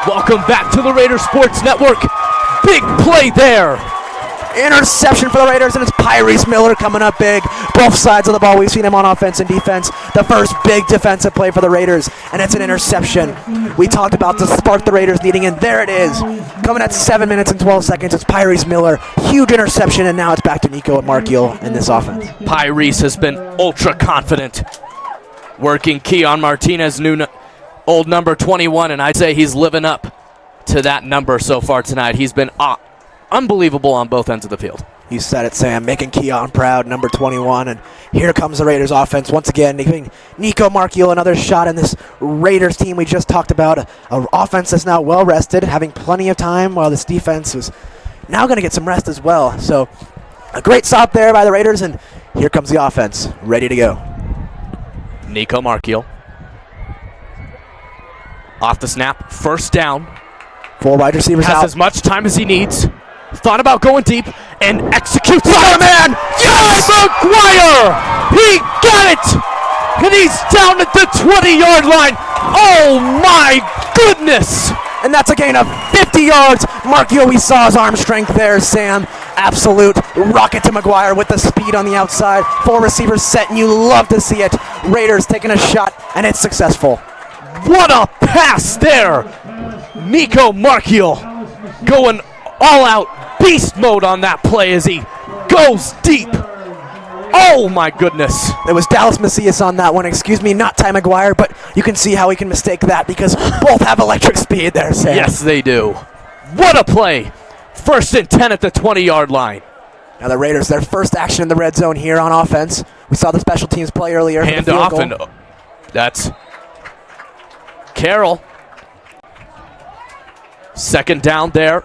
Welcome back to the Raiders Sports Network. Big play there. Interception for the Raiders, and it's Tyrese Miller coming up big. Both sides of the ball, we've seen him on offense and defense. The first big defensive play for the Raiders, and it's an interception. We talked about the spark the Raiders needing, and there it is. Coming at 7 minutes and 12 seconds, it's Tyrese Miller. Huge interception, and now it's back to Nico Markiel in this offense. Tyrese has been ultra confident, working Keon Martinez, old number 21, and I'd say he's living up to that number so far tonight. He's been unbelievable on both ends of the field. You said it, Sam, making Keon proud, number 21, and here comes the Raiders offense once again, giving Nico Markiel another shot in this Raiders team we just talked about, an offense that's now well rested, having plenty of time, while this defense is now going to get some rest as well. So a great stop there by the Raiders, and here comes the offense, ready to go. Nico Markiel off the snap, first down. 4 wide receivers has out. As much time as he needs. Thought about going deep and executes. Oh, man! Yes! McGuire! He got it! And he's down at the 20-yard line. Oh, my goodness! And that's a gain of 50 yards. Markiel, we saw his arm strength there, Sam. Absolute rocket to McGuire with the speed on the outside. 4 receivers set, and you love to see it. Raiders taking a shot, and it's successful. What a pass there! Nico Markiel going all out beast mode on that play as he goes deep. Oh my goodness. There was Dallas Macias on that one, excuse me, not Ty McGuire, but you can see how we can mistake that because both have electric speed there, Sam. Yes, they do. What a play. 1st and 10 at the 20-yard line. Now the Raiders, their first action in the red zone here on offense. We saw the special teams play earlier. Hand off, and that's Carroll. 2nd down there.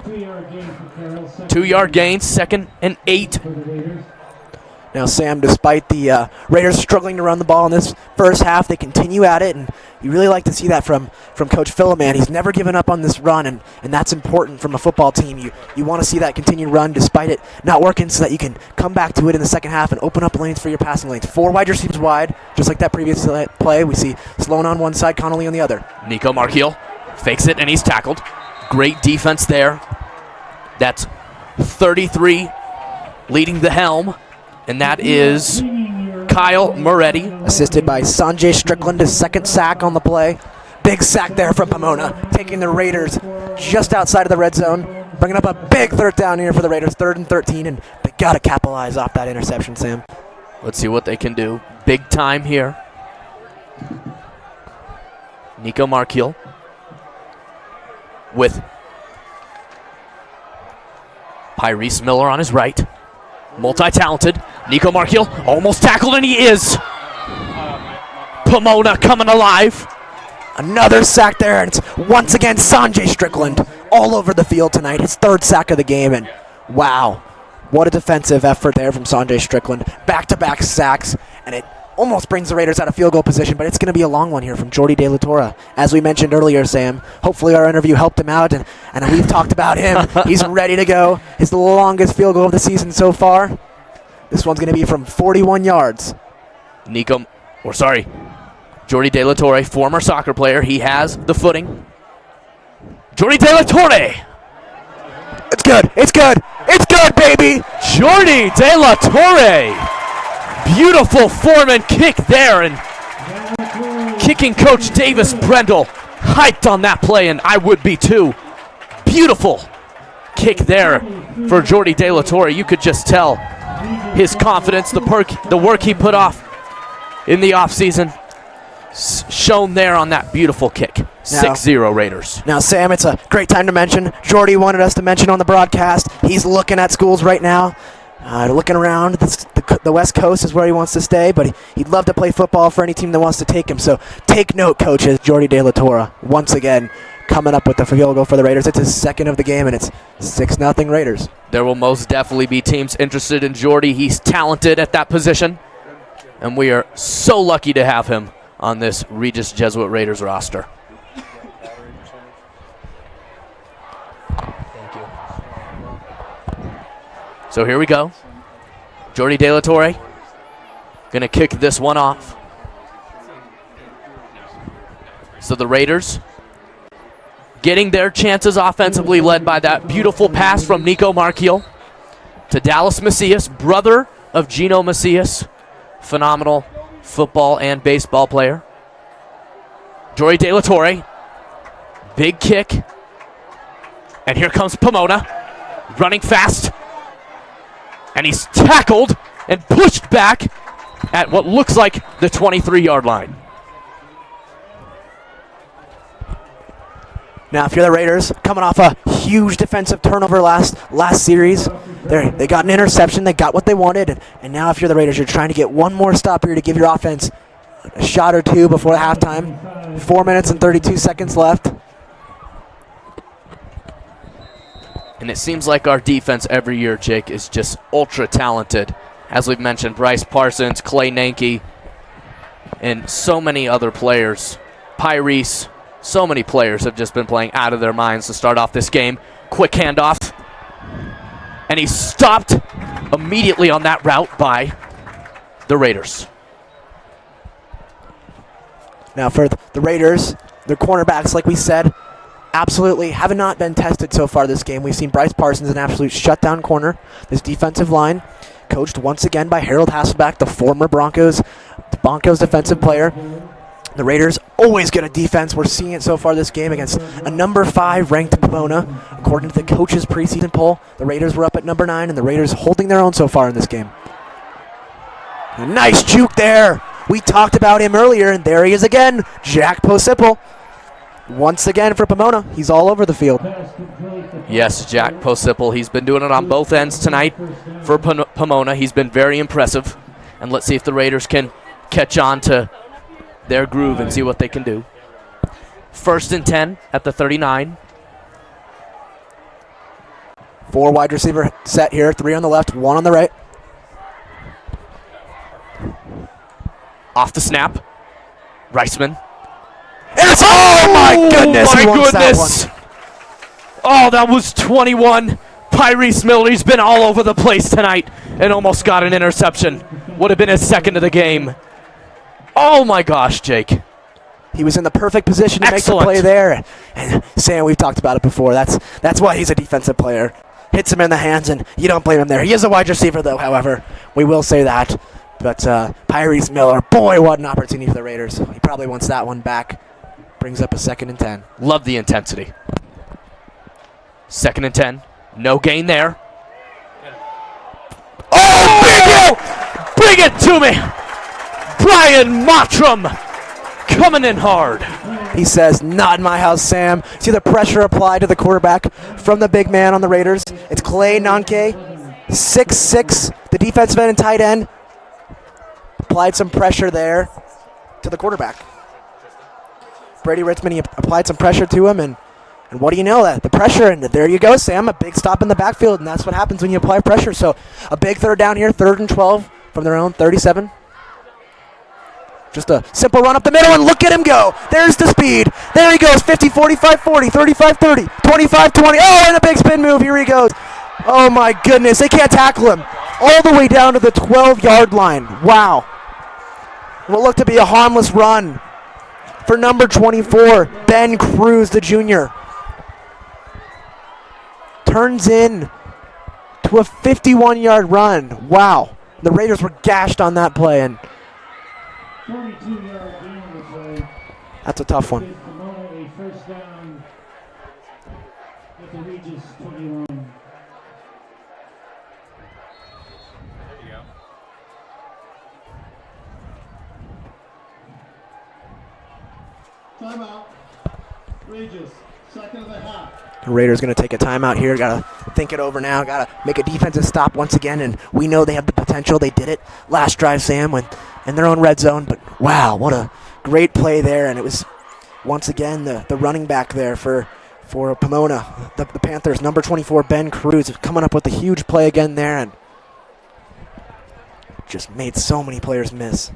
2-yard gain, 2nd and 8. Now, Sam, despite the Raiders struggling to run the ball in this first half, they continue at it, and you really like to see that from Coach Philoman. He's never given up on this run, and that's important from a football team. You want to see that continued run despite it not working so that you can come back to it in the second half and open up lanes for your passing lanes. 4 wide receivers wide, just like that previous play. We see Sloan on one side, Connolly on the other. Nico Markiel fakes it, and he's tackled. Great defense there. That's 33 leading the helm, and that is Kyle Moretti. Assisted by Sanjay Strickland, his 2nd sack on the play. Big sack there from Pomona, taking the Raiders just outside of the red zone, bringing up a big 3rd down here for the Raiders, 3rd and 13, and they got to capitalize off that interception, Sam. Let's see what they can do. Big time here. Nico Markiel with Tyrese Miller on his right. Multi-talented. Nico Markiel almost tackled, and he is. Pomona coming alive. Another sack there, and it's once again Sanjay Strickland all over the field tonight. His 3rd sack of the game, and wow, what a defensive effort there from Sanjay Strickland. Back-to-back sacks, and it almost brings the Raiders out of field goal position, but it's going to be a long one here from Jordy De La Torre. As we mentioned earlier, Sam, hopefully our interview helped him out, and we've talked about him. He's ready to go. His longest field goal of the season so far. This one's going to be from 41 yards. Jordy De La Torre, former soccer player. He has the footing. Jordy De La Torre. It's good. It's good. It's good, baby. Jordy De La Torre. Beautiful form and kick there, and kicking coach Davis Brendel hyped on that play, and I would be too. Beautiful kick there for Jordy De La Torre. You could just tell his confidence, the work he put off in the offseason shown there on that beautiful kick. 6-0 Raiders. Now, Sam, it's a great time to mention. Jordy wanted us to mention on the broadcast. He's looking at schools right now. Looking around, the West Coast is where he wants to stay, but he'd love to play football for any team that wants to take him. So take note, coaches. Jordy De La Torre, once again, coming up with the field goal for the Raiders. It's his 2nd of the game, and it's 6-0 Raiders. There will most definitely be teams interested in Jordy. He's talented at that position, and we are so lucky to have him on this Regis Jesuit Raiders roster. So here we go. Jordy De La Torre going to kick this one off. So the Raiders getting their chances offensively, led by that beautiful pass from Nico Marchiol to Dallas Macias, brother of Gino Macias, phenomenal football and baseball player. Jory De La Torre, big kick, and here comes Pomona, running fast, and he's tackled and pushed back at what looks like the 23-yard line. Now, if you're the Raiders, coming off a huge defensive turnover last series, they got an interception, they got what they wanted, and now if you're the Raiders, you're trying to get one more stop here to give your offense a shot or two before halftime. 4 minutes and 32 seconds left. And it seems like our defense every year, Jake, is just ultra talented. As we've mentioned, Bryce Parsons, Clay Nanke, and so many other players. Pyrese. So many players have just been playing out of their minds to start off this game. Quick handoff. And he's stopped immediately on that route by the Raiders. Now for the Raiders, their cornerbacks, like we said, absolutely have not been tested so far this game. We've seen Bryce Parsons, an absolute shutdown corner. This defensive line, coached once again by Harold Hasselback, the former Broncos defensive player. The Raiders always get a defense. We're seeing it so far this game against a number 5 ranked Pomona. According to the coach's preseason poll, the Raiders were up at number 9, and the Raiders holding their own so far in this game. A nice juke there. We talked about him earlier, and there he is again. Jack Posipple. Once again for Pomona. He's all over the field. Yes, Jack Posipple. He's been doing it on both ends tonight for Pomona. He's been very impressive. And let's see if the Raiders can catch on to their groove and see what they can do. 1st and 10 at the 39. 4 wide receiver set here. 3 on the left, 1 on the right. Off the snap. Reisman. Oh my goodness! My he wants goodness! That one. Oh, that was 21. Pyrese Miller, he's been all over the place tonight and almost got an interception. Would have been his second of the game. Oh my gosh, Jake. He was in the perfect position to Excellent. make the play there. And Sam, we've talked about it before. That's why he's a defensive player. Hits him in the hands, and you don't blame him there. He is a wide receiver, though, however. We will say that. But Pyrese Miller, boy, what an opportunity for the Raiders. He probably wants that one back. Brings up a 2nd and 10. Love the intensity. 2nd and 10. No gain there. Oh, bring it to me! Brian Mottram coming in hard. He says, not in my house, Sam. See the pressure applied to the quarterback from the big man on the Raiders. It's Clay Nanke, 6'6", the defensive end and tight end. Applied some pressure there to the quarterback. Brady Ritzman, he applied some pressure to him, and what do you know? The pressure, and there you go, Sam. A big stop in the backfield, and that's what happens when you apply pressure. So a big 3rd down here, 3rd and 12 from their own 37. Just a simple run up the middle, and look at him go. There's the speed. There he goes, 50, 45, 40, 35, 30, 25, 20. Oh, and a big spin move. Here he goes. Oh, my goodness. They can't tackle him. All the way down to the 12-yard line. Wow. What looked to be a harmless run for number 24, Ben Cruz, the junior. Turns in to a 51-yard run. Wow. The Raiders were gashed on that play, and that's a tough one. A 1st down at the Regis 21. Timeout. Regis, 2nd of the half. The Raiders going to take a timeout here. Got to think it over now. Got to make a defensive stop once again, and we know they have the potential. They did it last drive, Sam, in their own red zone. But wow, what a great play there, and it was once again the running back there for Pomona, the Panthers, number 24, Ben Cruz, coming up with a huge play again there, and just made so many players miss.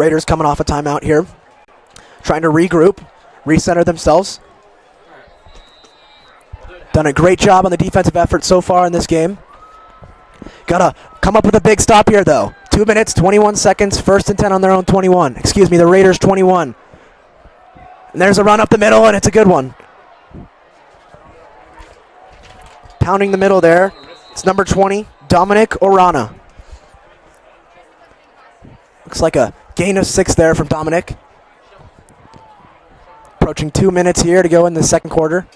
Raiders coming off a timeout here, trying to regroup, recenter themselves. Done a great job on the defensive effort so far in this game. Gotta come up with a big stop here, though. 2 minutes, 21 seconds, 1st and 10 on their own 21. Excuse me, the Raiders 21. And there's a run up the middle, and it's a good one. Pounding the middle there. It's number 20, Dominic Orana. Looks like a gain of 6 there from Dominic. Approaching 2 minutes here to go in the second quarter.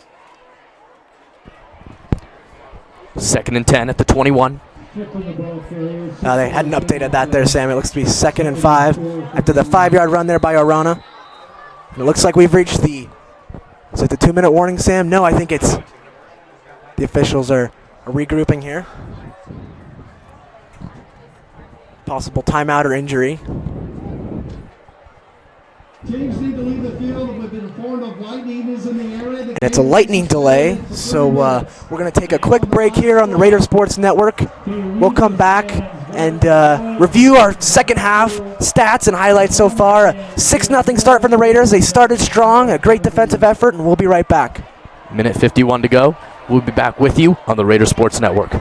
2nd and 10 at the 21. They hadn't updated that there, Sam. It looks to be 2nd and 5 after the 5-yard run there by Orana. And it looks like we've reached the... Is it the 2-minute warning, Sam? No, I think it's... The officials are regrouping here. Possible timeout or injury. Teams need to leave the field. We've been informed of lightning is in the area. And it's a lightning delay, so we're going to take a quick break here on the Raider Sports Network. We'll come back and review our second half stats and highlights so far. A 6-0 start from the Raiders. They started strong, a great defensive effort, and we'll be right back. Minute 51 to go. We'll be back with you on the Raider Sports Network.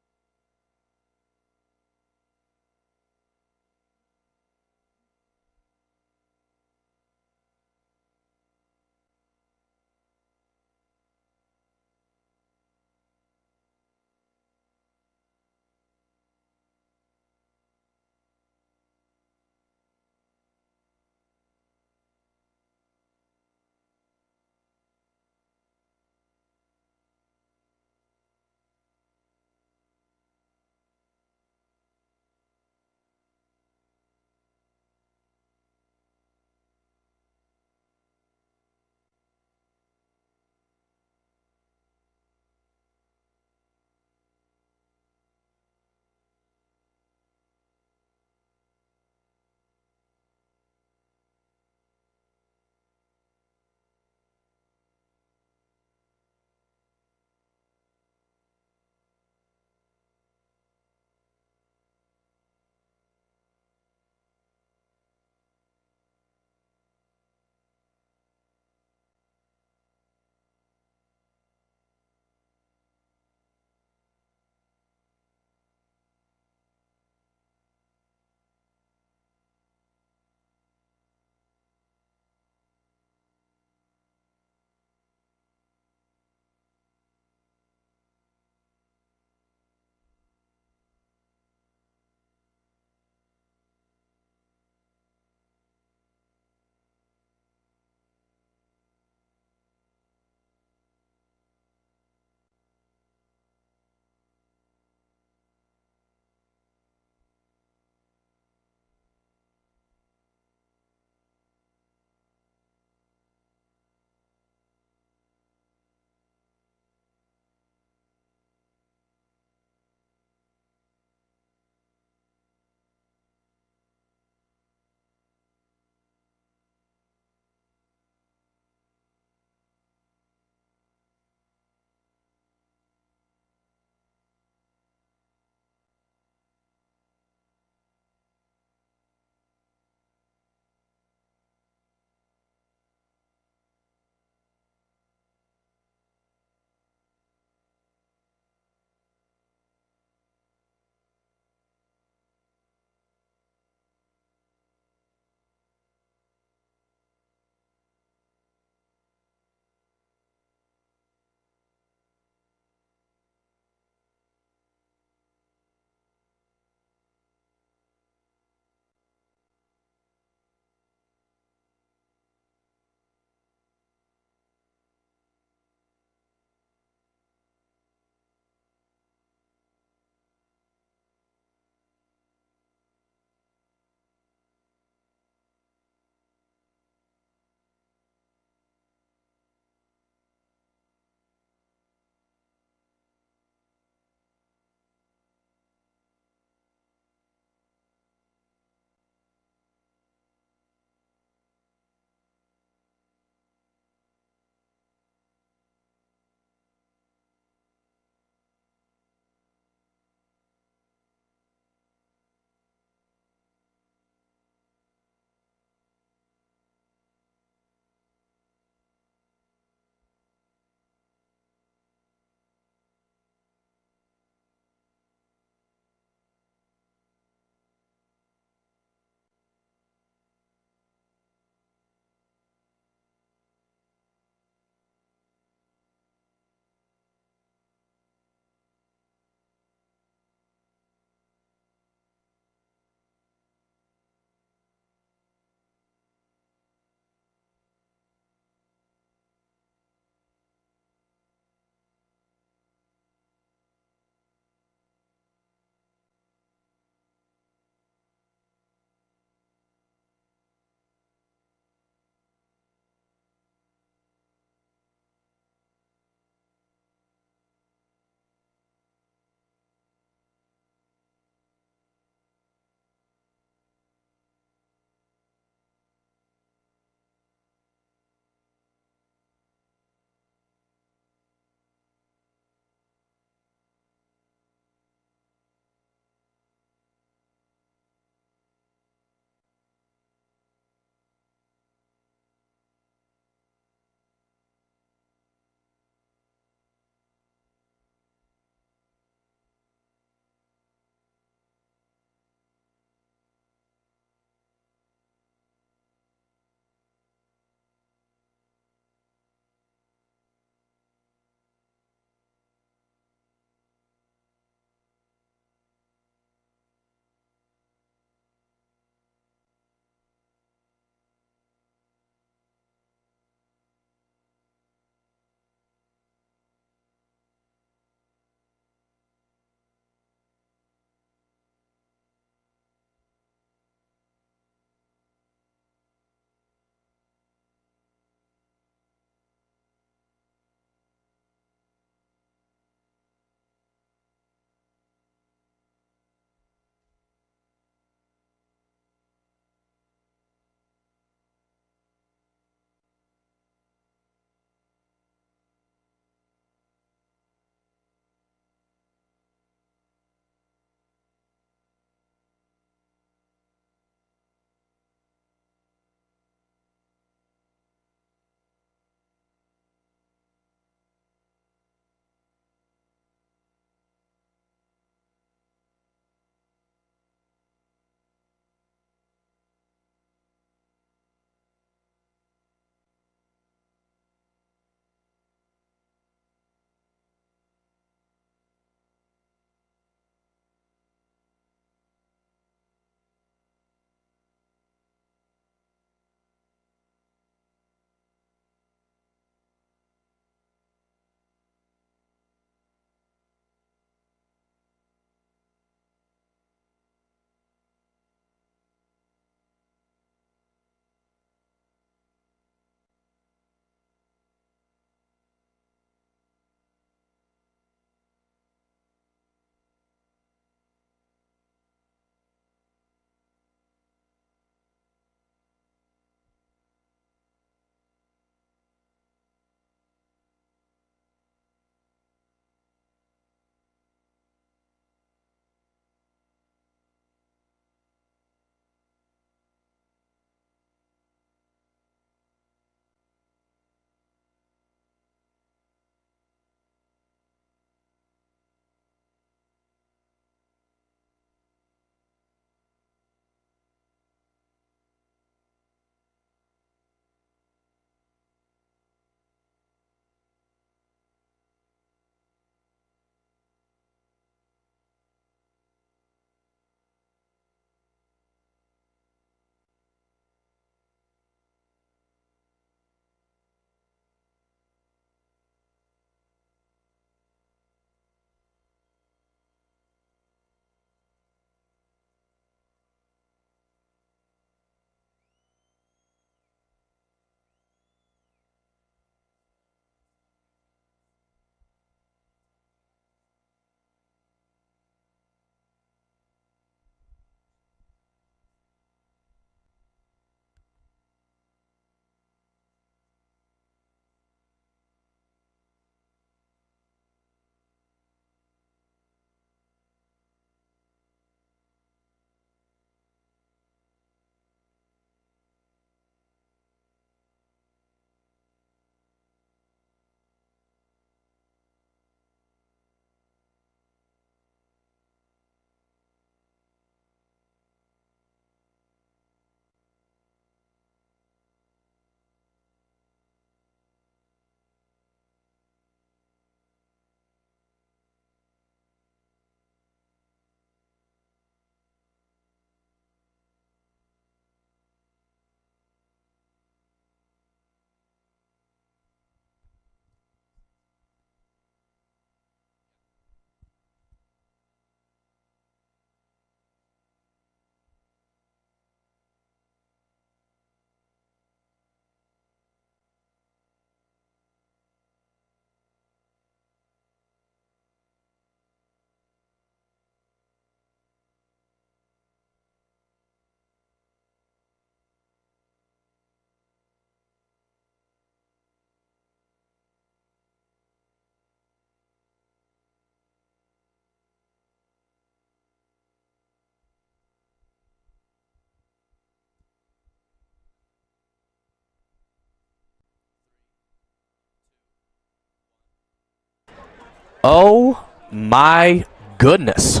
Oh my goodness.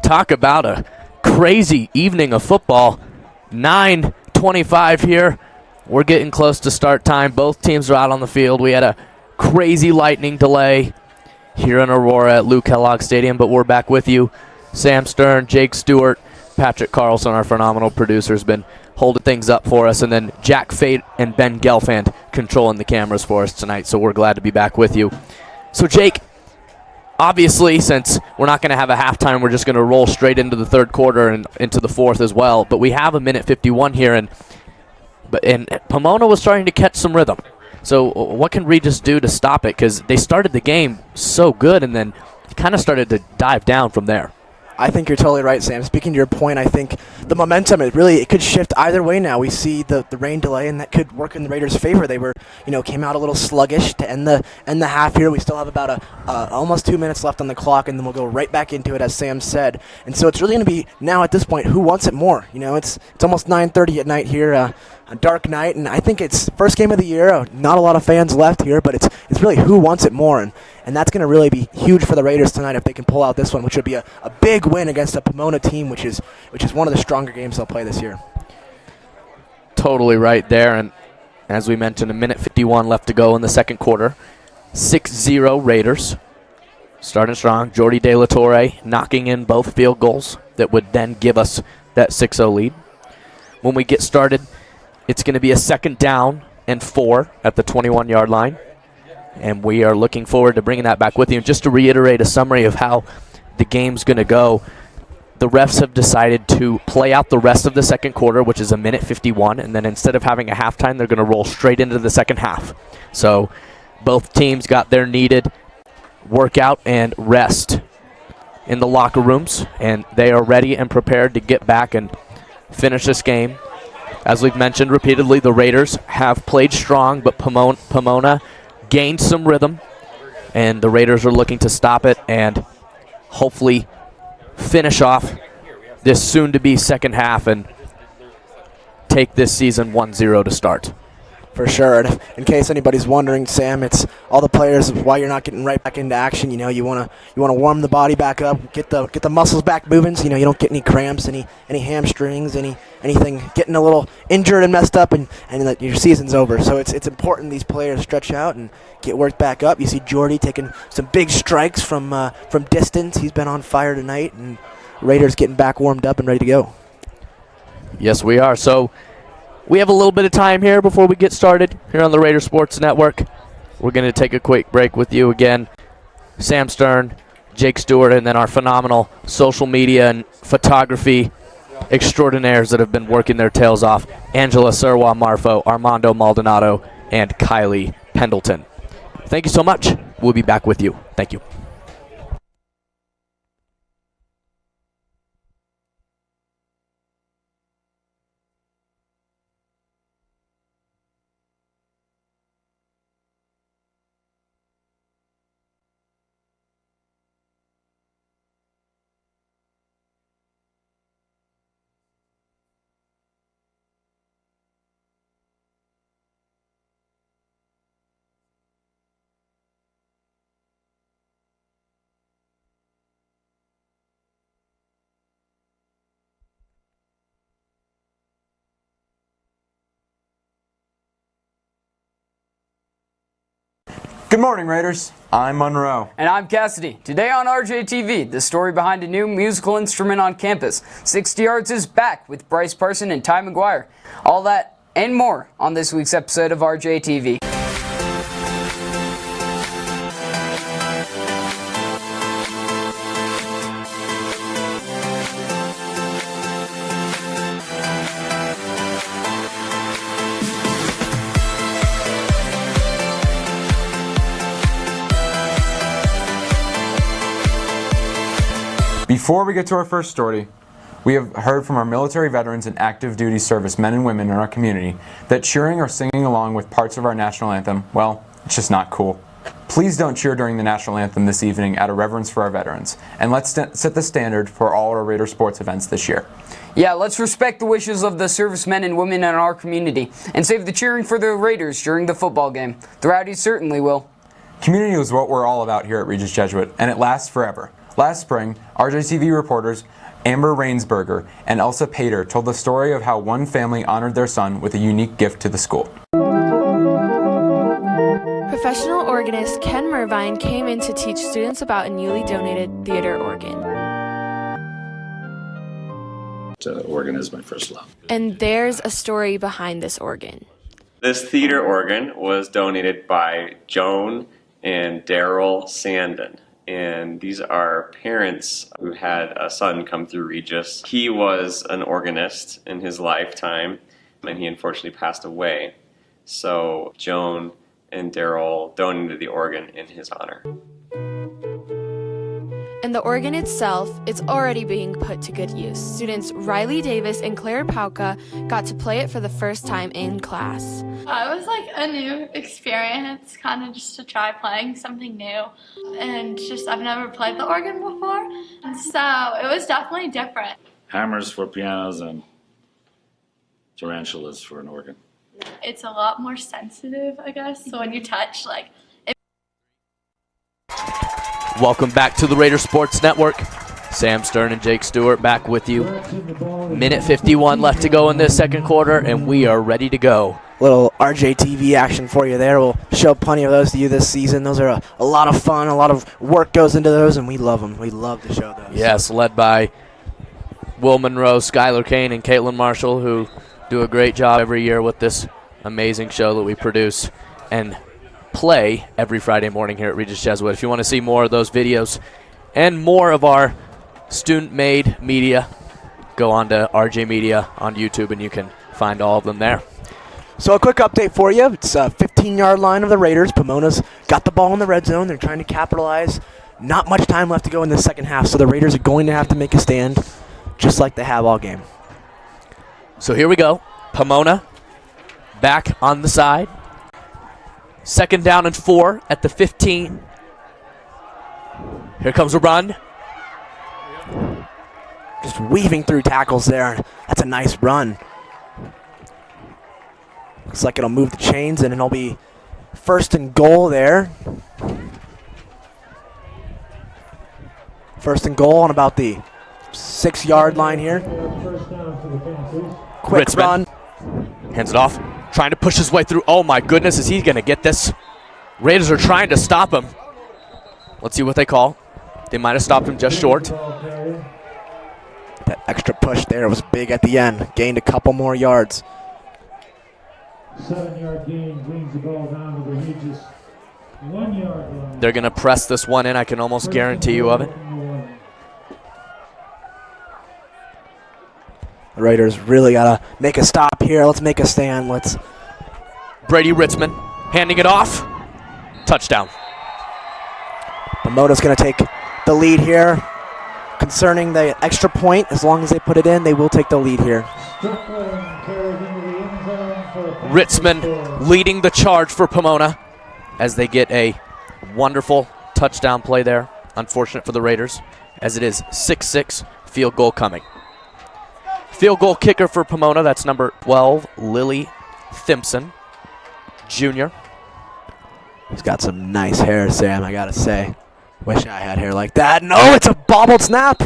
Talk about a crazy evening of football. 9:25 here. We're getting close to start time. Both teams are out on the field. We had a crazy lightning delay here in Aurora at Lou Kellogg Stadium, but we're back with you. Sam Stern, Jake Stuart, Patrick Carlson, our phenomenal producer, has been holding things up for us, and then Jack Fate and Ben Gelfand controlling the cameras for us tonight, so we're glad to be back with you. So, Jake, obviously, since we're not going to have a halftime, we're just going to roll straight into the third quarter and into the fourth as well, but we have a minute 51 here, and Pomona was starting to catch some rhythm. So what can Regis do to stop it? Because they started the game so good and then kind of started to dive down from there. I think you're totally right, Sam. Speaking to your point, I think the momentum, it could shift either way now. We see the rain delay, and that could work in the Raiders' favor. They came out a little sluggish to end the half here. We still have about almost 2 minutes left on the clock, and then we'll go right back into it, as Sam said. And so it's really going to be now at this point, who wants it more? It's almost 9:30 at night here, a dark night, and I think it's first game of the year. Not a lot of fans left here, but it's really who wants it more, and that's going to really be huge for the Raiders tonight if they can pull out this one, which would be a big win against a Pomona team, which is one of the stronger games they'll play this year. Totally right there, and as we mentioned, a minute 51 left to go in the second quarter. 6-0 Raiders. Starting strong. Jordy De La Torre knocking in both field goals that would then give us that 6-0 lead. When we get started, it's going to be a 2nd down and 4 at the 21-yard line. And we are looking forward to bringing that back with you. Just to reiterate a summary of how the game's going to go, the refs have decided to play out the rest of the second quarter, which is a minute 51, and then instead of having a halftime, they're going to roll straight into the second half. So both teams got their needed workout and rest in the locker rooms, and they are ready and prepared to get back and finish this game. As we've mentioned repeatedly, the Raiders have played strong, but Pomona gained some rhythm, and the Raiders are looking to stop it and hopefully finish off this soon-to-be second half and take this season 1-0 to start. For sure. And in case anybody's wondering, Sam, it's all the players why you're not getting right back into action. You want to warm the body back up, get the muscles back moving, so you don't get any cramps, any hamstrings, anything getting a little injured and messed up, and that your season's over. So it's important these players stretch out and get worked back up. You see Jordy taking some big strikes from distance. He's been on fire tonight, and Raiders getting back warmed up and ready to go. Yes, we are. So we have a little bit of time here before we get started here on the Raider Sports Network. We're going to take a quick break with you again. Sam Stern, Jake Stewart, and then our phenomenal social media and photography extraordinaires that have been working their tails off. Angela Serwa Marfo, Armando Maldonado, and Kylie Pendleton. Thank you so much. We'll be back with you. Thank you. Good morning, Raiders. I'm Monroe. And I'm Cassidy. Today on RJTV, the story behind a new musical instrument on campus. 60 Yards is back with Bryce Parson and Ty McGuire. All that and more on this week's episode of RJTV. Before we get to our first story, we have heard from our military veterans and active duty service men and women in our community that cheering or singing along with parts of our national anthem, well, it's just not cool. Please don't cheer during the national anthem this evening out of reverence for our veterans, and let's set the standard for all our Raider sports events this year. Yeah, let's respect the wishes of the servicemen and women in our community and save the cheering for the Raiders during the football game. The Rowdies certainly will. Community is what we're all about here at Regis Jesuit, and it lasts forever. Last spring, RJTV reporters Amber Rainsberger and Elsa Pater told the story of how one family honored their son with a unique gift to the school. Professional organist Ken Mervine came in to teach students about a newly donated theater organ. Organ is my first love. And there's a story behind this organ. This theater organ was donated by Joan and Daryl Sandin. And these are parents who had a son come through Regis. He was an organist in his lifetime, and he unfortunately passed away. So Joan and Daryl donated the organ in his honor. And the organ itself is already being put to good use. Students Riley Davis and Claire Pauka got to play it for the first time in class. It was like a new experience, kind of just to try playing something new. And just, I've never played the organ before, and so it was definitely different. Hammers for pianos and tarantulas for an organ. It's a lot more sensitive, I guess, so when you touch, like, Welcome back to the Raider Sports Network. Sam Stern and Jake Stuart back with you. Minute 51 left to go in this second quarter, and we are ready to go. Little RJTV action for you there. We'll show plenty of those to you this season. Those are a lot of fun. A lot of work goes into those, and we love them. We love to show those. Yes, led by Will Monroe, Skylar Kane, and Caitlin Marshall, who do a great job every year with this amazing show that we produce and play every Friday morning here at Regis Jesuit. If you want to see more of those videos and more of our student-made media, go on to RJ Media on YouTube, and you can find all of them there. So a quick update for you. It's a 15-yard line of the Raiders. Pomona's got the ball in the red zone. They're trying to capitalize. Not much time left to go in the second half, so the Raiders are going to have to make a stand, just like they have all game. So here we go. Pomona back on the side. Second down and 4 at the 15. Here comes a run. Just weaving through tackles there. That's a nice run. Looks like it'll move the chains, and it'll be first and goal there. First and goal on about the 6-yard line here. Quick Ritzman run. hands it off. Trying to push his way through. Oh my goodness, is he going to get this? Raiders are trying to stop him. Let's see what they call. They might have stopped him just short. That extra push there was big at the end. Gained a couple more yards. 7-yard gain brings the ball down to the Regis 1-yard line. They're going to press this one in. I can almost guarantee you of it. The Raiders really got to make a stop here. Let's make a stand. Let's. Brady Ritzman handing it off. Touchdown. Pomona's going to take the lead here. Concerning the extra point, as long as they put it in, they will take the lead here. Ritzman leading the charge for Pomona as they get a wonderful touchdown play there. Unfortunate for the Raiders, as it is 6-6, field goal coming. Field goal kicker for Pomona, that's number 12, Lily Thimpson, Jr. He's got some nice hair, Sam, I got to say. Wish I had hair like that. No, it's a bobbled snap.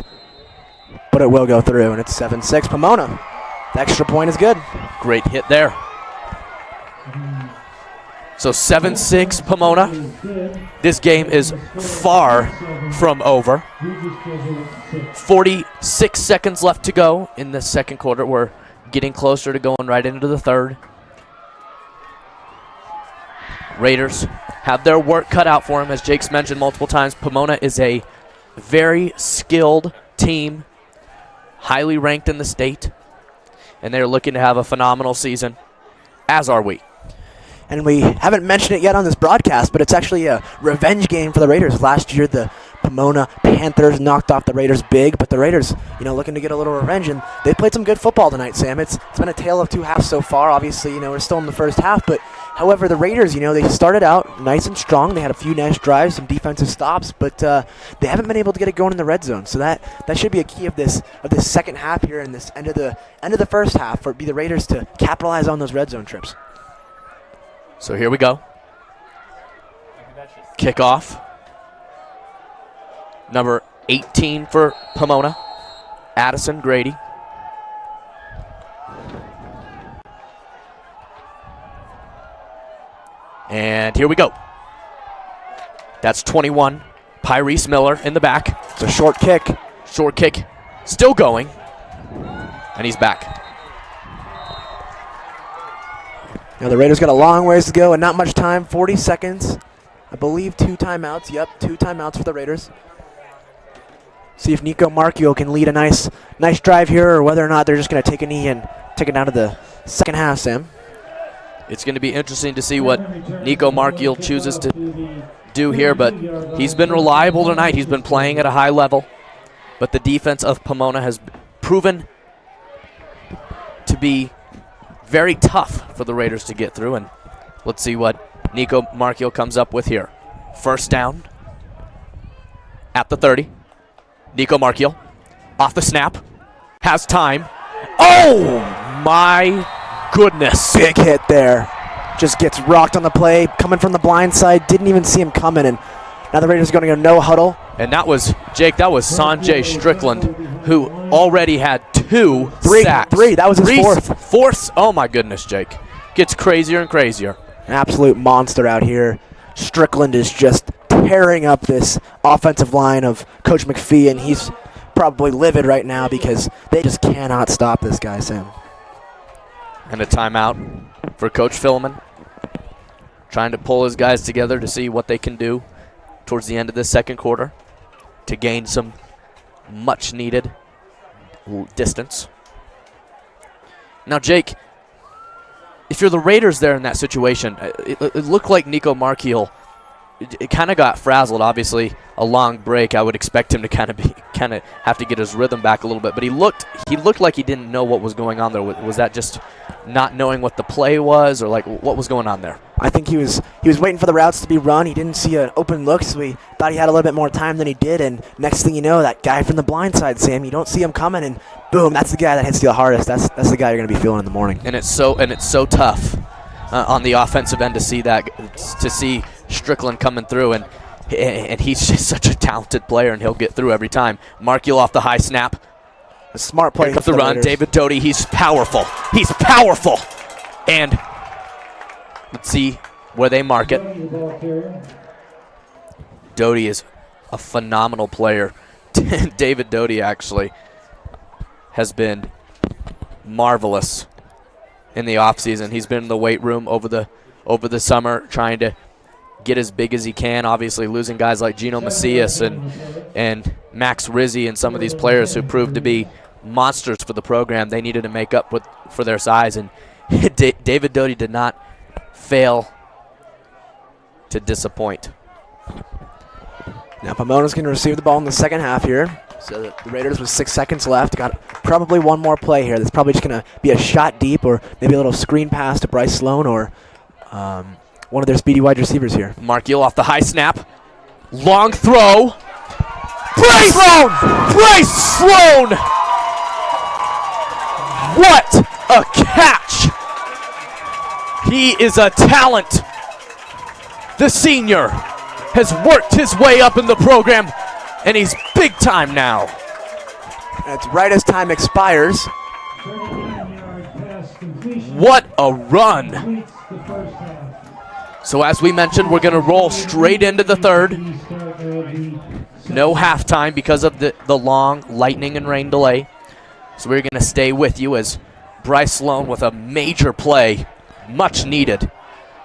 But it will go through, and it's 7-6 Pomona. The extra point is good. Great hit there. So 7-6 Pomona. This game is far from over. 46 seconds left to go in the second quarter. We're getting closer to going right into the third. Raiders have their work cut out for them. As Jake's mentioned multiple times, Pomona is a very skilled team, highly ranked in the state, and they're looking to have a phenomenal season, as are we. And we haven't mentioned it yet on this broadcast, but it's actually a revenge game for the Raiders. Last year, the Pomona Panthers knocked off the Raiders big, but the Raiders, looking to get a little revenge, and they played some good football tonight, Sam. It's been a tale of two halves so far. Obviously, we're still in the first half, but however, the Raiders, they started out nice and strong. They had a few nice drives, some defensive stops, but they haven't been able to get it going in the red zone. So that should be a key of this second half here in this end of the first half for the Raiders to capitalize on those red zone trips. So here we go. Kickoff. Number 18 for Pomona, Addison Grady. And here we go. That's 21. Pyrese Miller in the back. It's a short kick. Short kick. Still going. And he's back. Now the Raiders got a long ways to go and not much time. 40 seconds. I believe 2 timeouts. Yep, 2 timeouts for the Raiders. See if Nico Marchio can lead a nice drive here, or whether or not they're just going to take a knee and take it down to the second half, Sam. It's going to be interesting to see what Nico Marchio chooses to do here, but he's been reliable tonight. He's been playing at a high level, but the defense of Pomona has proven to be very tough for the Raiders to get through, and let's see what Nico Marchio comes up with here. First down at the 30. Nico Marchio off the snap, has time. Oh my goodness. Big hit there. Just gets rocked on the play, coming from the blind side. Didn't even see him coming, and now the Raiders are going to go no huddle. And that was, Jake, that was Sanjay Strickland, who already had 2 sacks. Three. That was his fourth. Fourth? Oh my goodness, Jake. Gets crazier and crazier. An absolute monster out here. Strickland is just tearing up this offensive line of Coach McPhee, and he's probably livid right now because they just cannot stop this guy, Sam. And a timeout for Coach Philman, trying to pull his guys together to see what they can do towards the end of this second quarter to gain some much-needed distance. Now, Jake, if you're the Raiders there in that situation, it looked like Nico Marchio, it kind of got frazzled. Obviously, a long break. I would expect him to kind of have to get his rhythm back a little bit. But he looked like he didn't know what was going on there. Was that just not knowing what the play was, or like what was going on there? I think he was waiting for the routes to be run. He didn't see an open look, so he thought he had a little bit more time than he did. And next thing you know, that guy from the blind side, Sam, you don't see him coming, and boom, that's the guy that hits you the hardest. That's the guy you're going to be feeling in the morning. And it's so tough on the offensive end to see that, to see Strickland coming through, and he's just such a talented player, and he'll get through every time. Marchio off the high snap. A smart play. Here comes the run. Raiders. David Doty, he's powerful. He's powerful. And let's see where they mark it. Doty is a phenomenal player. David Doty actually has been marvelous in the offseason. He's been in the weight room over the summer trying to get as big as he can, obviously losing guys like Gino Macias and Max Rizzi and some of these players who proved to be monsters for the program. They needed to make up for their size, and David Doty did not fail to disappoint. Now Pomona's going to receive the ball in the second half here. So the Raiders with 6 seconds left got probably one more play here. That's probably just going to be a shot deep, or maybe a little screen pass to Bryce Sloan, or one of their speedy wide receivers here. Marchio off the high snap. Long throw. Bryce Sloan! Bryce Sloan! What a catch! He is a talent. The senior has worked his way up in the program, and he's big time now. That's right as time expires. What a run. So as we mentioned, we're going to roll straight into the third. No halftime because of the long lightning and rain delay. So we're going to stay with you as Bryce Sloan with a major play, much needed.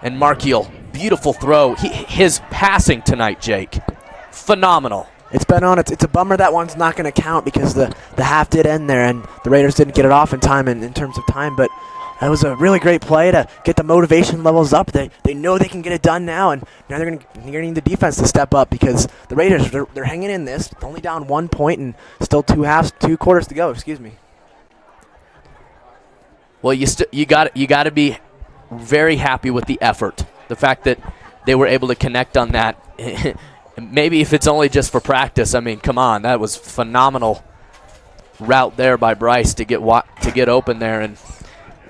And Marchio, beautiful throw. His passing tonight, Jake, phenomenal. It's been on. It's a bummer that one's not going to count because the half did end there and the Raiders didn't get it off in time in terms of time. But that was a really great play to get the motivation levels up. They know they can get it done now, and now they're going to need the defense to step up because the Raiders, they're hanging in this, only down 1 point and still 2 quarters to go. Excuse me. Well, you got to be very happy with the effort. The fact that they were able to connect on that. Maybe if it's only just for practice, I mean, come on, that was phenomenal route there by Bryce to get open there, and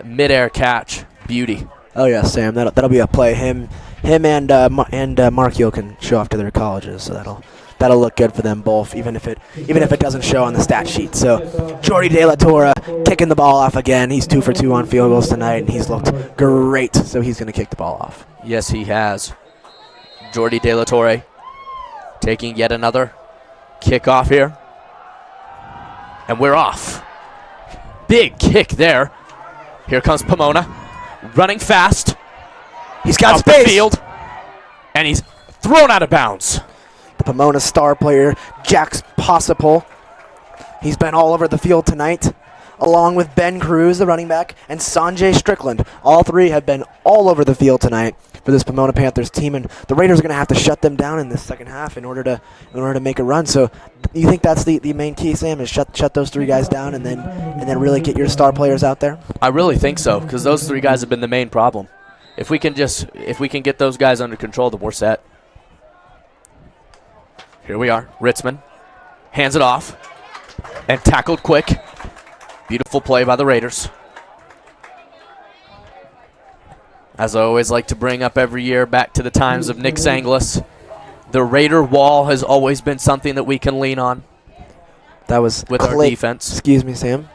midair catch, beauty. Oh yeah, Sam, that'll be a play. Him him and Markio can show off to their colleges, so that'll look good for them both, even if it doesn't show on the stat sheet. So Jordy De La Torre kicking the ball off again. He's 2 for 2 on field goals tonight, and he's looked great. So he's going to kick the ball off. Yes, he has. Jordy De La Torre taking yet another kickoff here. And we're off. Big kick there. Here comes Pomona. Running fast. He's got off space. the field. And he's thrown out of bounds. The Pomona star player, Jax Possible. He's been all over the field tonight, along with Ben Cruz, the running back, and Sanjay Strickland. All three have been all over the field tonight for this Pomona Panthers team, and the Raiders are going to have to shut them down in this second half in order to make a run. So you think that's the main key, Sam, is shut those three guys down and then really get your star players out there? I really think so, because those three guys have been the main problem. If we can get those guys under control, then we're set. Here we are. Ritzman hands it off and tackled quick. Beautiful play by the Raiders. As I always like to bring up every year, back to the times of Nick Sanglis, the Raider wall has always been something that we can lean on. That was with our defense. Excuse me, Sam.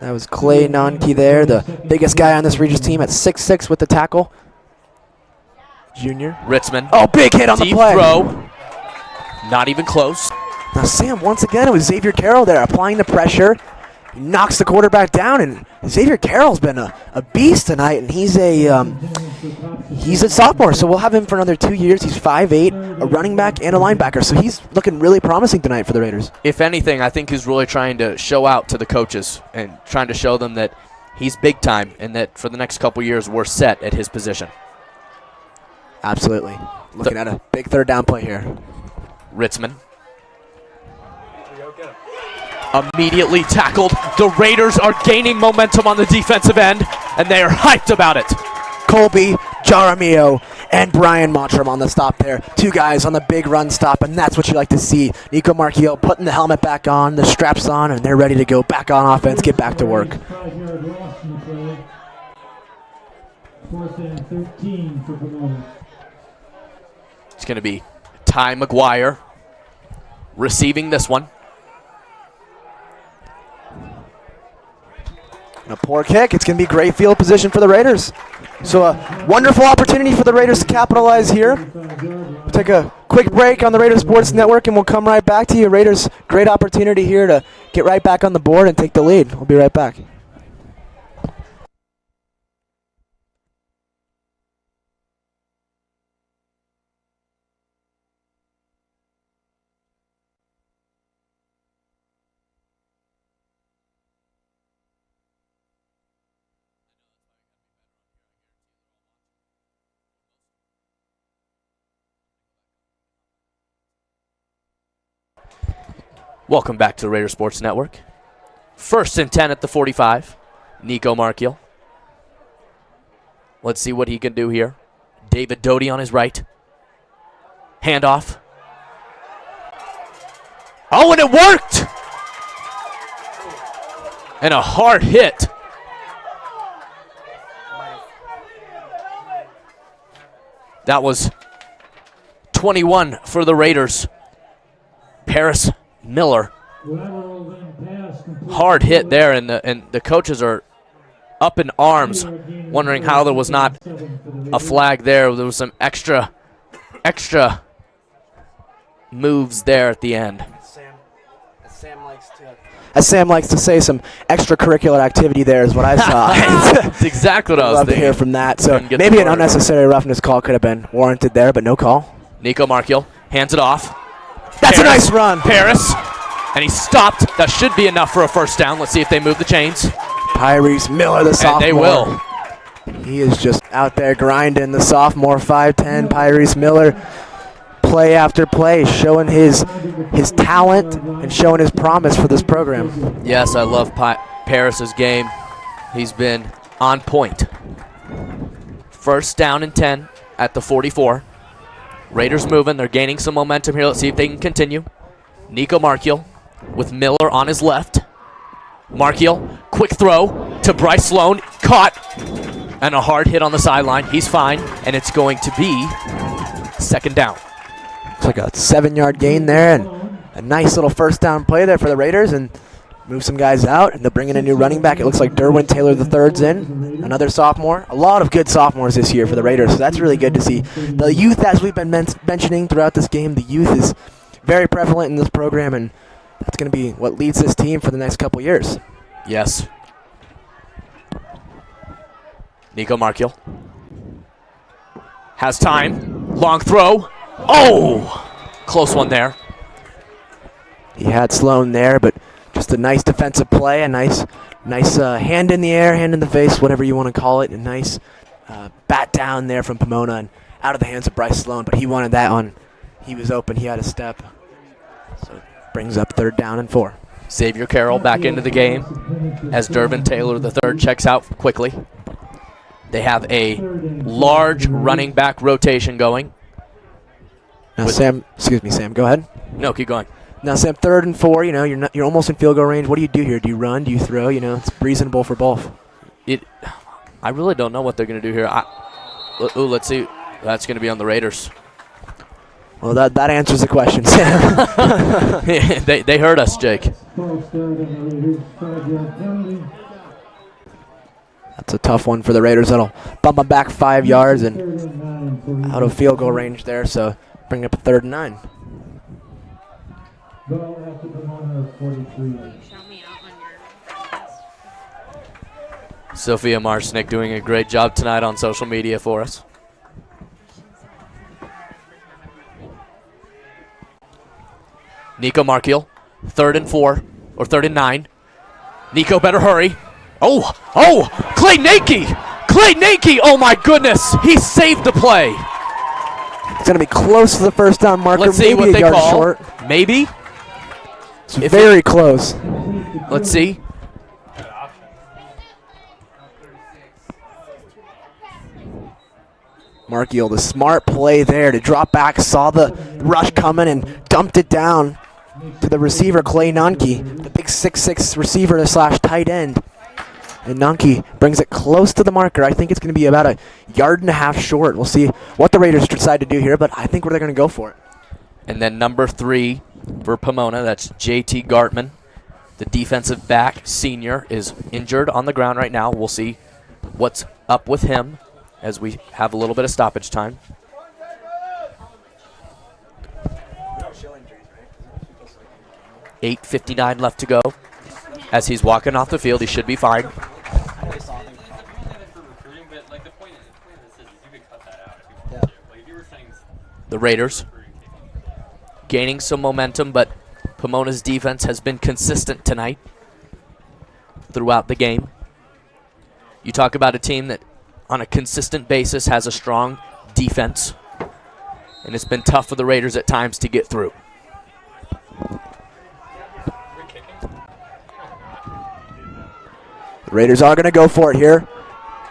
That was Clay Nonke there, the biggest guy on this Regis team at 6'6" with the tackle. Junior. Ritzman. Oh, big hit on the play. Throw. Not even close. Now, Sam, once again, it was Xavier Carroll there applying the pressure. He knocks the quarterback down, and Xavier Carroll's been a beast tonight, and he's a sophomore, so we'll have him for another 2 years. He's 5'8", a running back and a linebacker, so he's looking really promising tonight for the Raiders. If anything, I think he's really trying to show out to the coaches and trying to show them that he's big time and that for the next couple years we're set at his position. Absolutely. Looking at a big third down play here. Ritzman. Immediately tackled. The Raiders are gaining momentum on the defensive end, and they are hyped about it. Colby Jaramillo and Brian Mottram on the stop there. Two guys on the big run stop, and that's what you like to see. Nico Marchio putting the helmet back on, the straps on, and they're ready to go back on offense, get back to work. 4th and 13 for Pomona. It's going to be Ty McGuire receiving this one. And a poor kick. It's going to be great field position for the Raiders. So a wonderful opportunity for the Raiders to capitalize here. We'll take a quick break on the Raiders Sports Network, and we'll come right back to you. Raiders, great opportunity here to get right back on the board and take the lead. We'll be right back. Welcome back to the Raider Sports Network. 1st and 10 at the 45. Nico Marchio. Let's see what he can do here. David Doty on his right. Handoff. Oh, and it worked! And a hard hit. That was 21 for the Raiders. Paris Miller. Hard hit there, and the coaches are up in arms, wondering how there was not a flag there. There was some extra moves there at the end. As Sam likes to say, some extracurricular activity there is what I saw. That's exactly what I was love thinking. to hear from that. So maybe an unnecessary roughness call could have been warranted there, but no call. Nico Marchio hands it off. That's a nice run. Paris. And he stopped. That should be enough for a first down. Let's see if they move the chains. Tyrese Miller, the sophomore. And they will. He is just out there grinding, the sophomore, 5'10", Tyrese Miller. Play after play, showing his talent and showing his promise for this program. Yes, I love Paris's game. He's been on point. 1st down and 10 at the 44. Raiders moving. They're gaining some momentum here. Let's see if they can continue. Nico Marchio with Miller on his left. Marchio, quick throw to Bryce Sloan. Caught. And a hard hit on the sideline. He's fine, and it's going to be second down. It's like a 7-yard gain there, and a nice little first down play there for the Raiders, and move some guys out, and they'll bring in a new running back. It looks like Derwin Taylor III's in, another sophomore. A lot of good sophomores this year for the Raiders, so that's really good to see. The youth, as we've been mentioning throughout this game, the youth is very prevalent in this program, and that's going to be what leads this team for the next couple years. Yes. Nico Markiel has time. Long throw. Oh! Close one there. He had Sloan there, but just a nice defensive play, a nice hand in the air, hand in the face, whatever you want to call it. A nice bat down there from Pomona and out of the hands of Bryce Sloan, but he wanted that on. He was open. He had a step. So it brings up 3rd down and 4. Xavier Carroll back into the game as Derwin Taylor III checks out quickly. They have a large running back rotation going. Now Sam, go ahead. No, keep going. Now Sam, 3rd and 4, you're almost in field goal range. What do you do here? Do you run? Do you throw? It's reasonable for both. I really don't know what they're going to do here. Let's see. That's going to be on the Raiders. Well, that answers the question, Sam. they heard us, Jake. That's a tough one for the Raiders. That'll bump them back 5 yards and out of field goal range there, so bring up a 3rd and 9. Sophia Marsnick doing a great job tonight on social media for us. Nico Markiel, 3rd and 4, or 3rd and 9. Nico better hurry. Oh, Clay Nakey, oh my goodness, he saved the play. It's going to be close to the first down marker. Let's see maybe what a they yard call. Short. Maybe. It's very close. Let's see. Markiel, the smart play there to drop back, saw the rush coming and dumped it down to the receiver, Clay Nunke, the big 6'6" receiver / tight end. And Nunke brings it close to the marker. I think it's going to be about a 1.5 yards short. We'll see what the Raiders decide to do here, but I think they're going to go for it. And then number 3 for Pomona, that's J.T. Gartman. The defensive back, senior, is injured on the ground right now. We'll see what's up with him as we have a little bit of stoppage time. $8:59 left to go. As he's walking off the field, he should be fine. The Raiders gaining some momentum, but Pomona's defense has been consistent tonight throughout the game. You talk about a team that on a consistent basis has a strong defense, and it's been tough for the Raiders at times to get through. The Raiders are going to go for it here.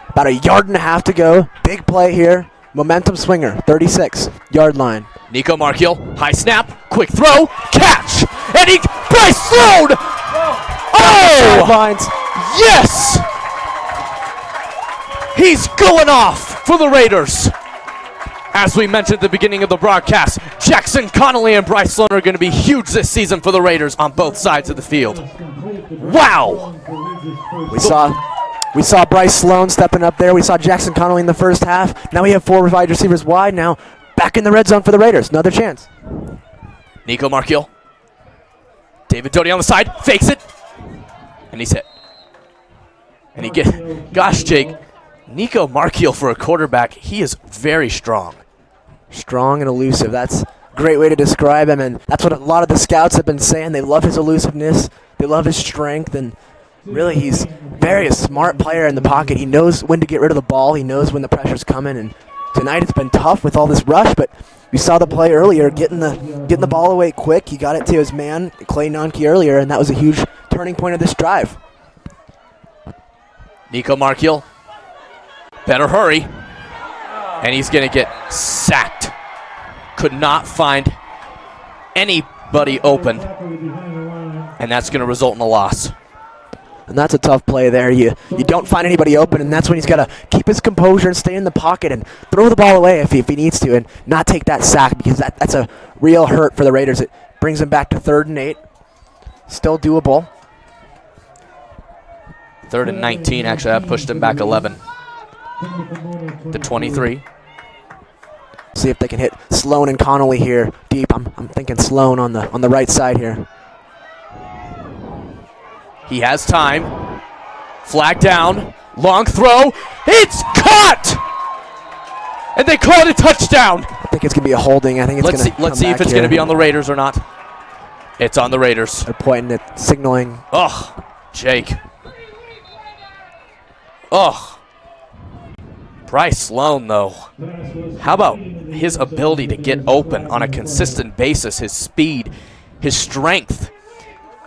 About 1.5 yards to go. Big play here. Momentum swinger, 36-yard line. Nico Markiel, high snap, quick throw, catch, and Bryce Sloan! Oh! Lines. Yes! He's going off for the Raiders. As we mentioned at the beginning of the broadcast, Jackson Connolly and Bryce Sloan are going to be huge this season for the Raiders on both sides of the field. Wow! We saw Bryce Sloan stepping up there. We saw Jackson Connolly in the first half. Now we have 4 wide receivers wide. Now back in the red zone for the Raiders. Another chance. Nico Markiel. David Doty on the side. Fakes it. And he's hit. And gosh, Jake, Nico Markiel for a quarterback, he is very strong. Strong and elusive. That's a great way to describe him. And that's what a lot of the scouts have been saying. They love his elusiveness. They love his strength. And really, he's a smart player in the pocket. He knows when to get rid of the ball. He knows when the pressure's coming. And tonight it's been tough with all this rush, but we saw the play earlier, getting the ball away quick. He got it to his man, Clay Nunke, earlier, and that was a huge turning point of this drive. Nico Markiel, better hurry. And he's going to get sacked. Could not find anybody open. And that's going to result in a loss. And that's a tough play there. You don't find anybody open, and that's when he's got to keep his composure and stay in the pocket and throw the ball away if he needs to and not take that sack, because that's a real hurt for the Raiders. It brings them back to 3rd and 8. Still doable. 3rd and 19, actually. That pushed him back 11. The 23. See if they can hit Sloan and Connolly here deep. I'm thinking Sloan on the right side here. He has time. Flag down. Long throw. It's caught! And they call it a touchdown. I think it's going to be a holding. I think it's going to Let's see if it's going to be on the Raiders or not. It's on the Raiders. They're pointing it, signaling. Oh, Jake. Oh. Bryce Sloan, though. How about his ability to get open on a consistent basis? His speed, his strength,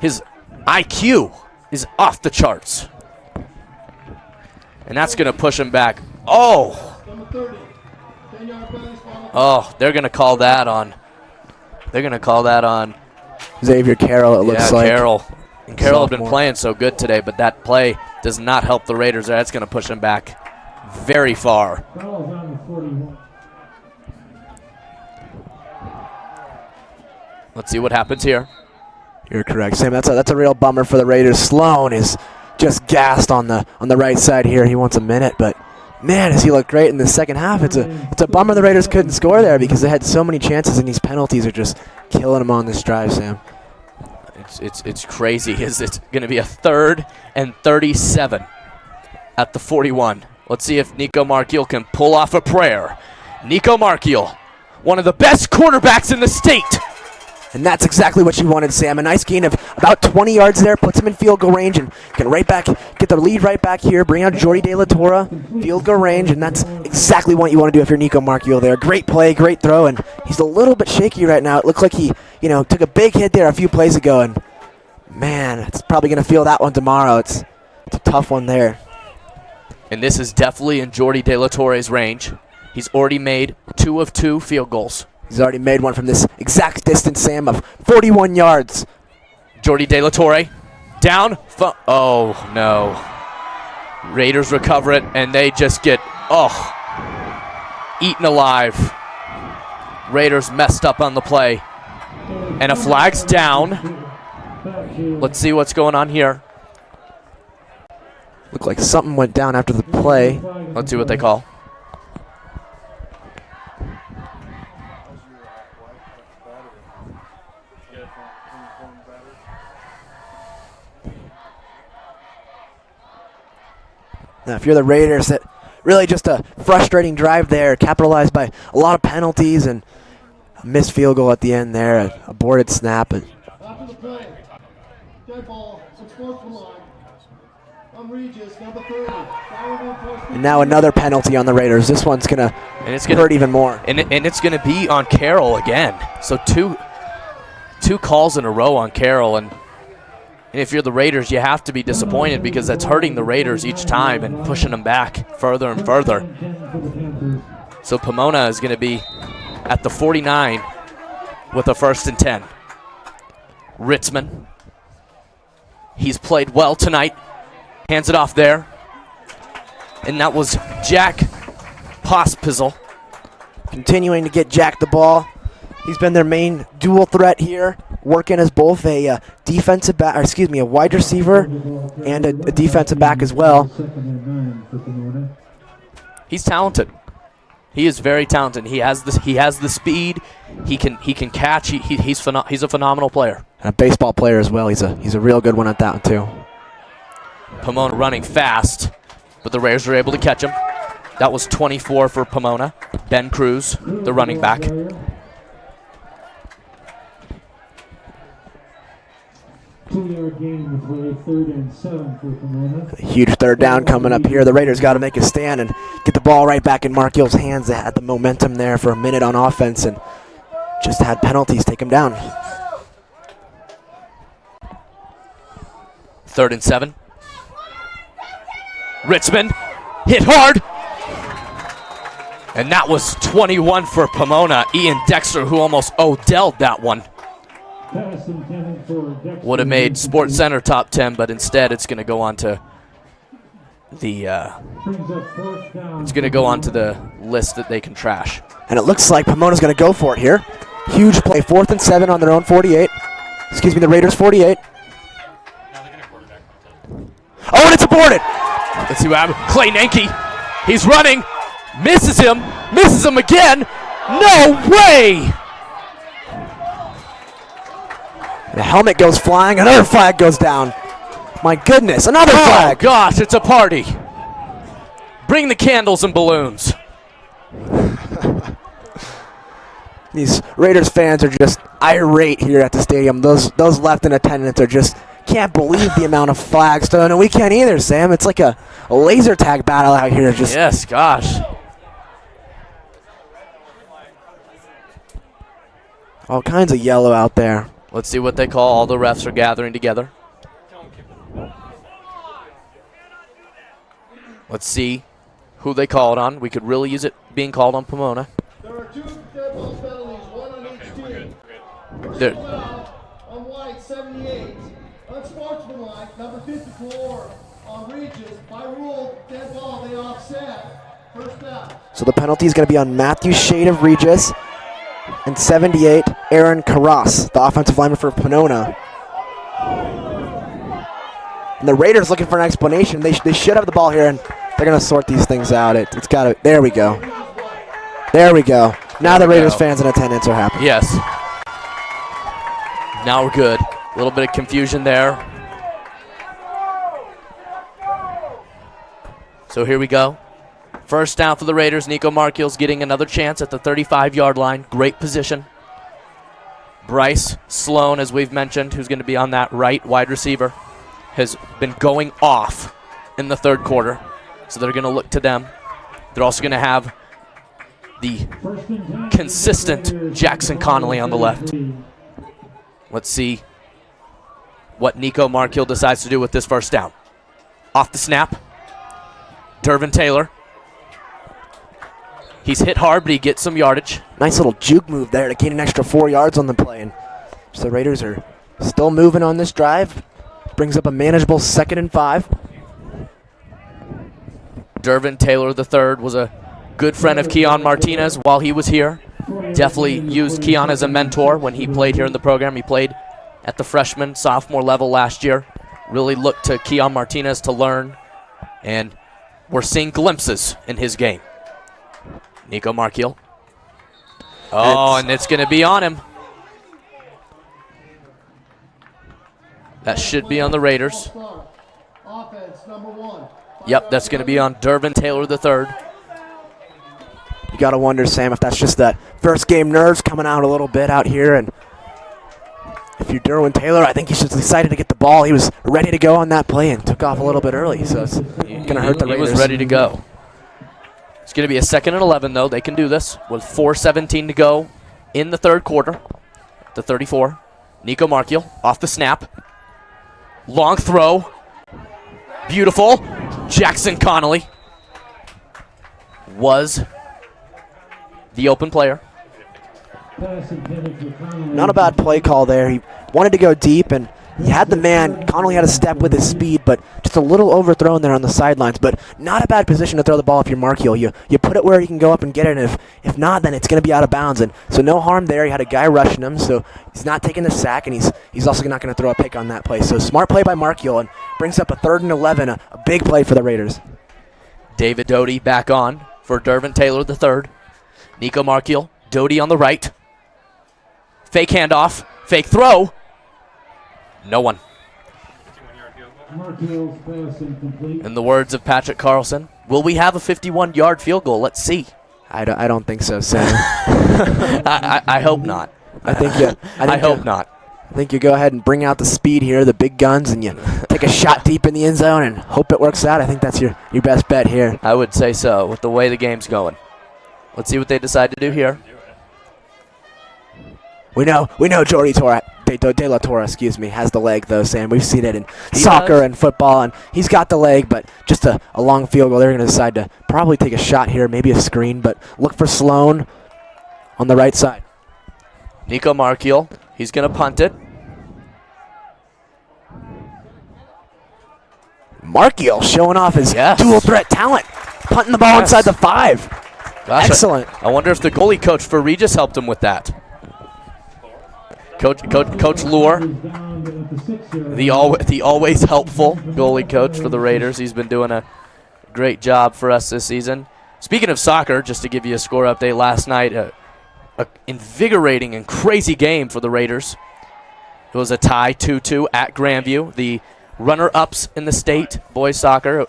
his IQ is off the charts. And that's going to push him back. Oh. Oh, they're going to call that on. They're going to call that on Xavier Carroll, it looks like. Carroll. And Carroll had been playing so good today, but that play does not help the Raiders. That's going to push him back very far. Let's see what happens here. You're correct, Sam. That's a real bummer for the Raiders. Sloan is just gassed on the right side here. He wants a minute, but man, does he look great in the second half. It's a bummer the Raiders couldn't score there because they had so many chances, and these penalties are just killing them on this drive, Sam. It's crazy. It's going to be a 3rd and 37 at the 41. Let's see if Nico Markiel can pull off a prayer. Nico Markiel, one of the best quarterbacks in the state. And that's exactly what you wanted, Sam. A nice gain of about 20 yards there, puts him in field goal range, and can get the lead right back here, bring out Jordy De La Torre, field goal range, and that's exactly what you want to do if you're Nico Markiel there. Great play, great throw, and he's a little bit shaky right now. It looked like he, took a big hit there a few plays ago, and man, it's probably going to feel that one tomorrow. It's a tough one there. And this is definitely in Jordy De La Torre's range. He's already made 2 of 2 field goals. He's already made one from this exact distance, Sam, of 41 yards. Jordy De La Torre down. Oh, no. Raiders recover it, and they just get, eaten alive. Raiders messed up on the play. And a flag's down. Let's see what's going on here. Looked like something went down after the play. Let's see what they call. Now, if you're the Raiders, that really just a frustrating drive there, capitalized by a lot of penalties and a missed field goal at the end there, an aborted snap. After the play, dead ball, 6 yards from line. On Regis, number 30. And now another penalty on the Raiders. This one's going to hurt even more. And it's going to be on Carroll again. So two calls in a row on Carroll. And if you're the Raiders, you have to be disappointed because that's hurting the Raiders each time and pushing them back further and further. So Pomona is going to be at the 49 with a 1st and 10. Ritzman. He's played well tonight. Hands it off there. And that was Jack Pospisil. Continuing to get Jack the ball. He's been their main dual threat here, working as both a defensive back, a wide receiver and a defensive back as well. He's talented. He is very talented. He has the speed. He can catch. He's a phenomenal player. And a baseball player as well. He's a real good one at that one too. Pomona running fast, but the Raiders were able to catch him. That was 24 for Pomona. Ben Cruz, the running back. A huge 3rd down coming up here. The Raiders got to make a stand and get the ball right back in Markiel's hands. They had the momentum there for a minute on offense and just had penalties take him down. 3rd and 7. Ritzman hit hard. And that was 21 for Pomona. Ian Dexter, who almost Odell'd that one. Would have made Sports Center top 10, but instead it's going to go on to the list that they can trash. And it looks like Pomona's going to go for it here. Huge play, 4th and 7 on their own 48. Excuse me, the Raiders 48. Oh, and it's aborted! Let's see what happens. Clay Nenke, he's running, misses him again. No way! The helmet goes flying, another flag goes down. My goodness, another flag! Oh gosh, it's a party. Bring the candles and balloons. These Raiders fans are just irate here at the stadium. Those left in attendance are just can't believe the amount of flags. No, we can't either, Sam. It's like a laser tag battle out here. Just yes, gosh. All kinds of yellow out there. Let's see what they call. All the refs are gathering together. Let's see who they call it on. We could really use it being called on Pomona. There are 2 dead ball penalties, 1 on each team. There- First foul on White, 78. Unsportsmanlike, number 54 on Regis. By rule, dead ball, they offset. First down. So the penalty is going to be on Matthew Shade of Regis and 78, Aaron Carras, the offensive lineman for Pomona. And the Raiders looking for an explanation. They should have the ball here, and they're going to sort these things out. It's got to. There we go. There we go. Now the Raiders fans in attendance are happy. Yes. Now we're good. A little bit of confusion there. So here we go. First down for the Raiders. Nico Markiel's getting another chance at the 35-yard line. Great position. Bryce Sloan, as we've mentioned, who's going to be on that right wide receiver, has been going off in the third quarter. So they're going to look to them. They're also going to have the consistent Jackson Connolly on the left. Let's see what Nico Markiel decides to do with this first down. Off the snap, Dervin Taylor. He's hit hard, but he gets some yardage. Nice little juke move there to gain an extra 4 yards on the play. And so the Raiders are still moving on this drive. Brings up a manageable 2nd and 5. Dervin Taylor III was a good friend of Keon Martinez while he was here. Definitely used Keon as a mentor when he played here in the program. He played at the freshman, sophomore level last year. Really looked to Keon Martinez to learn. And we're seeing glimpses in his game. Nico Markiel. Oh, and it's going to be on him. That should be on the Raiders. Offense, number 1. Yep, that's going to be on Dervin Taylor III. You got to wonder, Sam, if that's just that first game nerves coming out a little bit out here. And if you're Derwin Taylor, I think he's just excited to get the ball. He was ready to go on that play and took off a little bit early. So it's going to hurt the Raiders. He was ready to go. It's going to be a 2nd and 11, though. They can do this with 4:17 to go in the third quarter. The 34. Nico Markiel off the snap. Long throw. Beautiful. Jackson Connolly was the open player. Not a bad play call there. He wanted to go deep, and he had the man. Connolly had a step with his speed, but just a little overthrown there on the sidelines. But not a bad position to throw the ball if you're Markiel. You put it where he can go up and get it, and if not, then it's going to be out of bounds. And so no harm there. He had a guy rushing him, so he's not taking the sack, and he's also not going to throw a pick on that play. So smart play by Markiel, and brings up a 3rd and 11, a big play for the Raiders. David Doty back on for Dervin Taylor III. Nico Markiel, Doty on the right. Fake handoff, fake throw. No one. In the words of Patrick Carlson, will we have a 51-yard field goal? Let's see. I don't think so, Sam. I hope not. I hope not. I think you go ahead and bring out the speed here, the big guns, and you take a shot deep in the end zone and hope it works out. I think that's your best bet here. I would say so, with the way the game's going. Let's see what they decide to do here. We know Jordi De La Torre, has the leg, though, Sam. We've seen it in soccer and football, and he's got the leg, but just a long field goal. They're going to decide to probably take a shot here, maybe a screen, but look for Sloan on the right side. Nico Markiel, He's going to punt it. Markiel showing off his dual threat talent. Punting the ball inside the 5. Gosh, Excellent. I wonder if the goalie coach for Regis helped him with that. Coach Lure, the always helpful goalie coach for the Raiders. He's been doing a great job for us this season. Speaking of soccer, just to give you a score update, last night, a invigorating and crazy game for the Raiders. It was a tie, 2-2 at Grandview. The runner-ups in the state, boys soccer,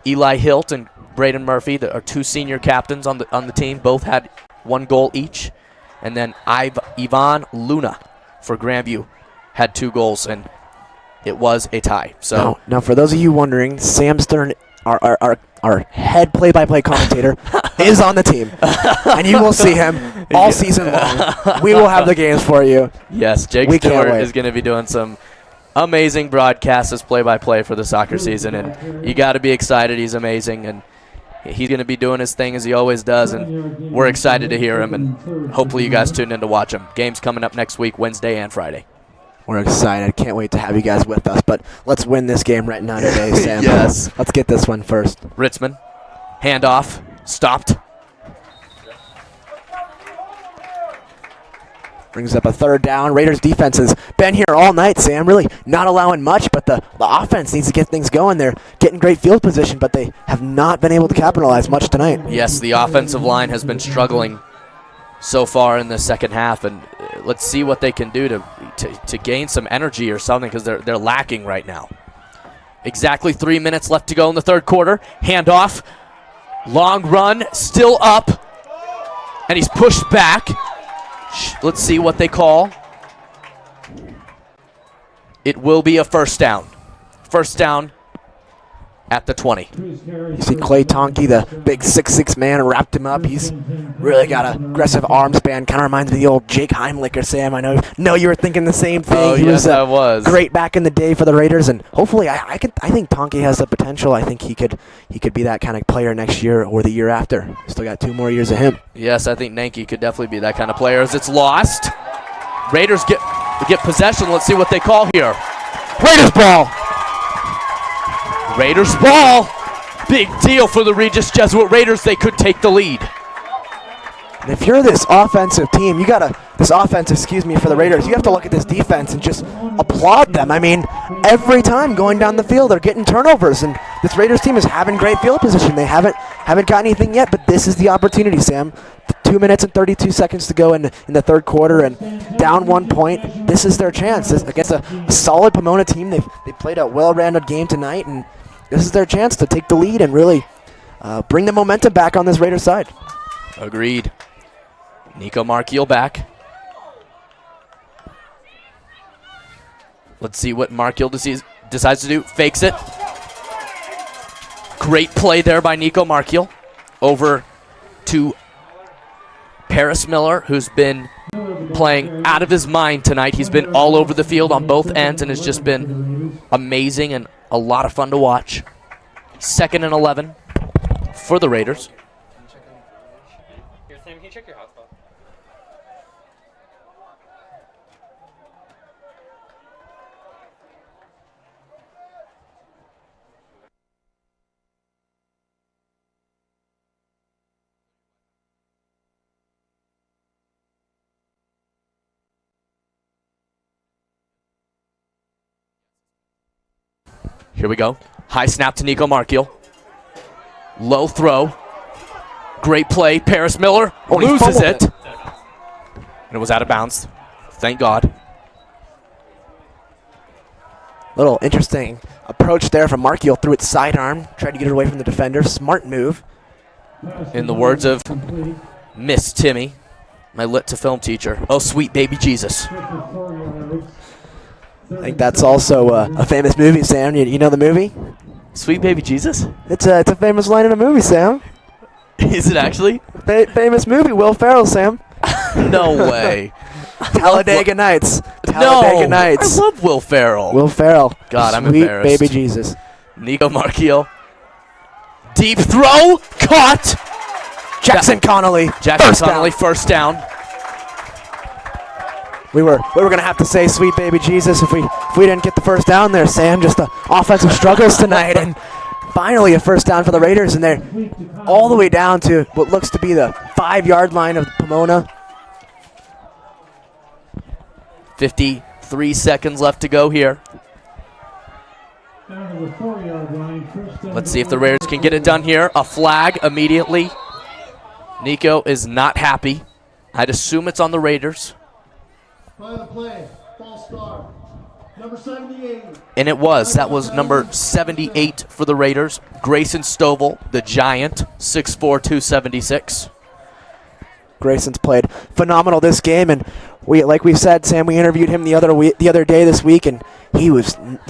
Eli Hilt and Braden Murphy, that are 2 senior captains on the team, both had 1 goal each. And then Ivan Luna for Grandview had 2 goals, and it was a tie. So now for those of you wondering, Sam Stern, our head play-by-play commentator, is on the team, and you will see him all season long. We will have the games for you. Yes, Jake Stuart is going to be doing some amazing broadcasts as play-by-play for the soccer season, and you got to be excited. He's amazing, and he's going to be doing his thing as he always does, and we're excited to hear him, and hopefully you guys tune in to watch him. Games coming up next week, Wednesday and Friday. We're excited. Can't wait to have you guys with us, but let's win this game right now today, Sam. Yes. Let's get this one first. Ritzman, handoff, stopped. Brings up a 3rd down. Raiders defense has been here all night, Sam. Really not allowing much, but the offense needs to get things going. They're getting great field position, but they have not been able to capitalize much tonight. Yes, the offensive line has been struggling so far in the second half, and let's see what they can do to gain some energy or something, because they're lacking right now. Exactly 3 minutes left to go in the 3rd quarter. Handoff, long run, still up, and he's pushed back. Let's see what they call. It will be a 1st down. 1st down at the 20. You see Clay Tonke, the big 6'6" man, wrapped him up. He's really got an aggressive arm span. Kind of reminds me of the old Jake Heimlicher, Sam. I know you were thinking the same thing. Oh, yes, I was. Great back in the day for the Raiders, and hopefully I think Tonke has the potential. I think he could be that kind of player next year or the year after. Still got 2 more years of him. Yes, I think Nanke could definitely be that kind of player. As it's lost, Raiders get possession. Let's see what they call here. Raiders ball. Raiders ball. Big deal for the Regis Jesuit Raiders. They could take the lead. And if you're this offensive team, for the Raiders, you have to look at this defense and just applaud them. I mean, every time going down the field, they're getting turnovers, and this Raiders team is having great field position. They haven't got anything yet, but this is the opportunity, Sam. 2 minutes and 32 seconds to go in the 3rd quarter, and down 1 point. This is their chance. This, against a solid Pomona team, they played a well-rounded game tonight, and this is their chance to take the lead and really bring the momentum back on this Raiders side. Agreed. Nico Markiel back. Let's see what Markiel decides to do. Fakes it. Great play there by Nico Markiel. Over to Paris Miller, who's been playing out of his mind tonight. He's been all over the field on both ends and has just been amazing and a lot of fun to watch. 2nd and 11 for the Raiders. Here, Sam, can you check your hotspot? Here we go. High snap to Nico Markiel. Low throw. Great play. Paris Miller loses it. And it was out of bounds. Thank God. Little interesting approach there from Markiel. Threw it sidearm. Tried to get it away from the defender. Smart move. In the words of Miss Timmy, my lit to film teacher. Oh, sweet baby Jesus. I think that's also a famous movie, Sam. You know the movie? Sweet baby Jesus? It's a famous line in a movie, Sam. Is it actually? Famous movie, Will Ferrell, Sam. No way. Talladega Nights. Talladega Nights. I love Will Ferrell. Will Ferrell. God, I'm Sweet embarrassed. baby Jesus. Nico Markiel. Deep throw. Caught. Jackson Connolly. Jackson Connolly, first down. We were gonna have to say sweet baby Jesus if we didn't get the first down there, Sam. Just the offensive struggles tonight, and finally a first down for the Raiders, and they're all the way down to what looks to be the 5-yard line of Pomona. 53 seconds left to go here. Let's see if the Raiders can get it done here. A flag immediately. Nico is not happy. I'd assume it's on the Raiders. By the play, false start. Number 78. And it was. That was number 78 for the Raiders. Grayson Stovall, the Giant, 6'4", 276. Grayson's played phenomenal this game, and like we said, Sam, we interviewed him the other day this week, and he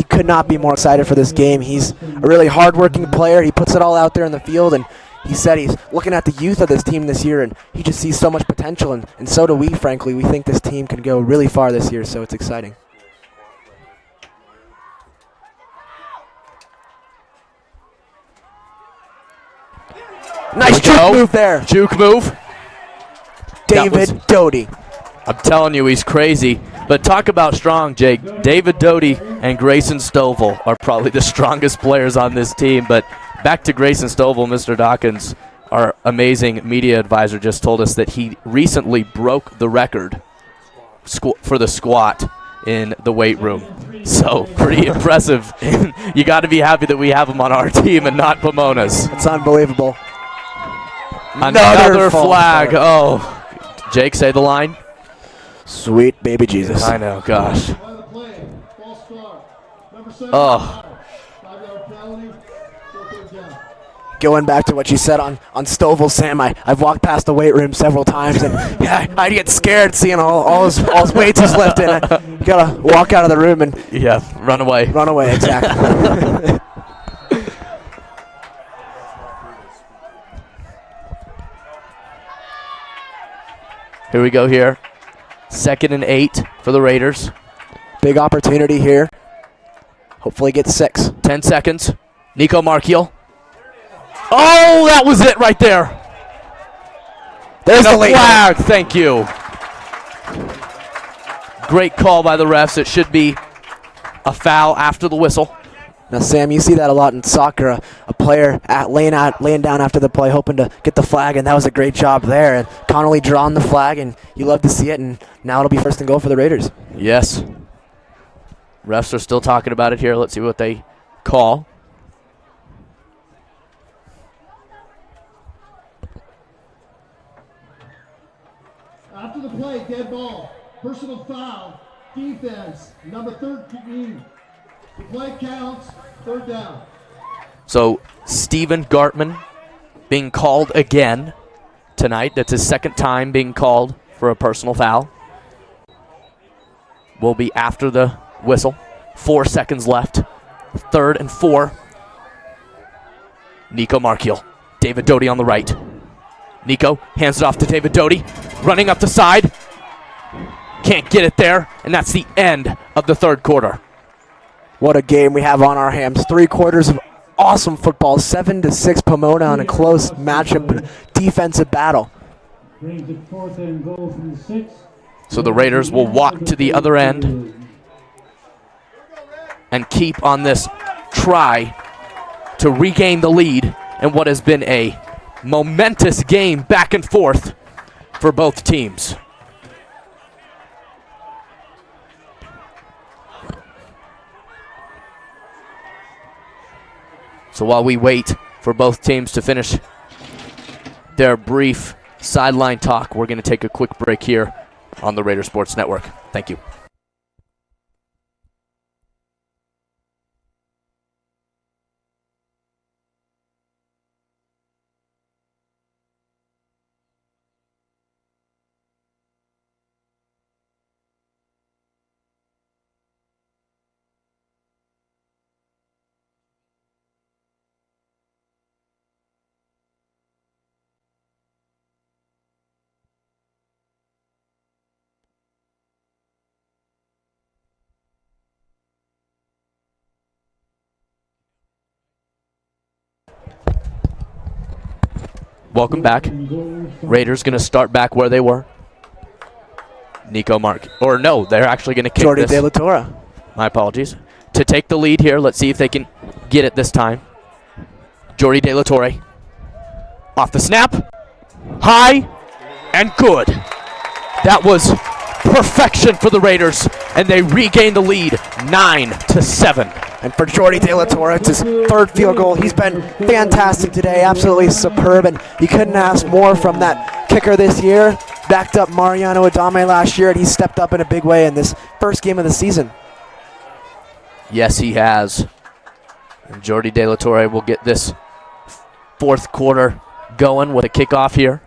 could not be more excited for this game. He's a really hardworking player. He puts it all out there in the field, and he said he's looking at the youth of this team this year, and he just sees so much potential, and so do we, frankly. We think this team can go really far this year, so it's exciting. Nice juke move there. Juke move. David Doty. I'm telling you, he's crazy. But talk about strong, Jake. David Doty and Grayson Stovall are probably the strongest players on this team. But back to Grayson Stovall, Mr. Dawkins, our amazing media advisor, just told us that he recently broke the record for the squat in the weight room. So pretty impressive. You got to be happy that we have him on our team and not Pomona's. It's unbelievable. Another flag. Oh. Jake, say the line. Sweet baby Jesus. I know, gosh. By the play, false start. Number 75. Oh. 5-yard penalty. Third down. Going back to what you said on Stovall, Sam, I've walked past the weight room several times, and yeah, I'd get scared seeing all his weights he's lifting. You gotta walk out of the room and run away. Run away, exactly. Here we go here. 2nd and 8 for the Raiders. Big opportunity here. Hopefully get 6. 10 seconds. Nico Markiel. Oh, that was it right there. There's the late flag. Thank you. Great call by the refs. It should be a foul after the whistle. Now, Sam, you see that a lot in soccer. A player laying down after the play, hoping to get the flag, and that was a great job there. And Connolly drawing the flag, and you love to see it. And now it'll be 1st and goal for the Raiders. Yes. Refs are still talking about it here. Let's see what they call. After the play, dead ball. Personal foul. Defense, number 13. The play counts. 3rd down. So Stephen Gartman being called again tonight. That's his 2nd time being called for a personal foul. Will be after the whistle. 4 seconds left. 3rd and 4. Nico Markiel. David Doty on the right. Nico hands it off to David Doty. Running up the side. Can't get it there. And that's the end of the 3rd quarter. What a game we have on our hands. 3 quarters of awesome football. 7-6 Pomona on a close matchup, defensive battle. Brings it 4th and goal from the 6. So the Raiders will walk to the other end and keep on this try to regain the lead in what has been a momentous game back and forth for both teams. So while we wait for both teams to finish their brief sideline talk, we're going to take a quick break here on the Raider Sports Network. Thank you. Welcome back. Raiders going to start back where they were. Nico Mark. Or no, they're actually going to kick Jordy this. De La Torre. My apologies. To take the lead here. Let's see if they can get it this time. Jordy De La Torre. Off the snap. High and good. That was perfection for the Raiders, and they regain the lead 9-7. And for Jordy De La Torre, it's his third field goal. He's been fantastic today, absolutely superb, and you couldn't ask more from that kicker this year. Backed up Mariano Adame last year, and he stepped up in a big way in this first game of the season. Yes, he has. And Jordy De La Torre will get this fourth quarter going with a kickoff here.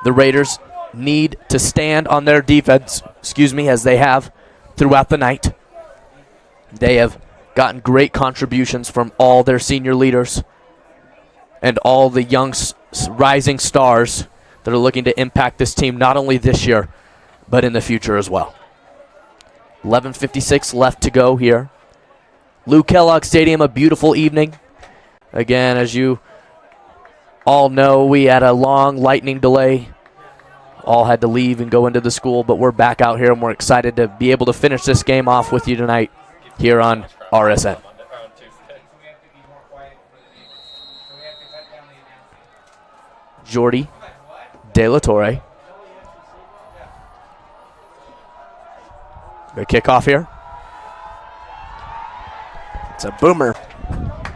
The Raiders need to stand on their defense, as they have throughout the night. They have gotten great contributions from all their senior leaders and all the young rising stars that are looking to impact this team not only this year, but in the future as well. 11:56 left to go here. Lou Kellogg Stadium, a beautiful evening. Again, as you all know, we had a long lightning delay. All had to leave and go into the school, but we're back out here and we're excited to be able to finish this game off with you tonight here on RSN. Jordy De La Torre. The kickoff here. It's a boomer.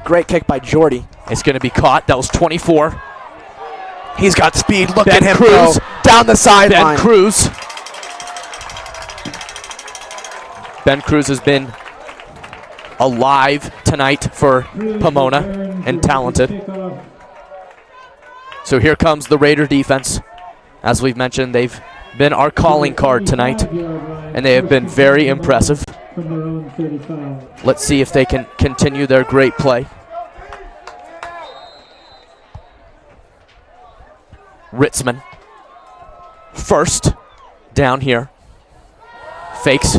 Great kick by Jordy. It's going to be caught. That was 24. He's got speed. Look Ben at him Cruz. go down the sideline. Ben Cruz. Ben Cruz has been alive tonight for Pomona and talented. So here comes the Raider defense. As we've mentioned, they've been our calling card tonight, and they have been very impressive. Let's see if they can continue their great play. Ritzman. First down here. Fakes.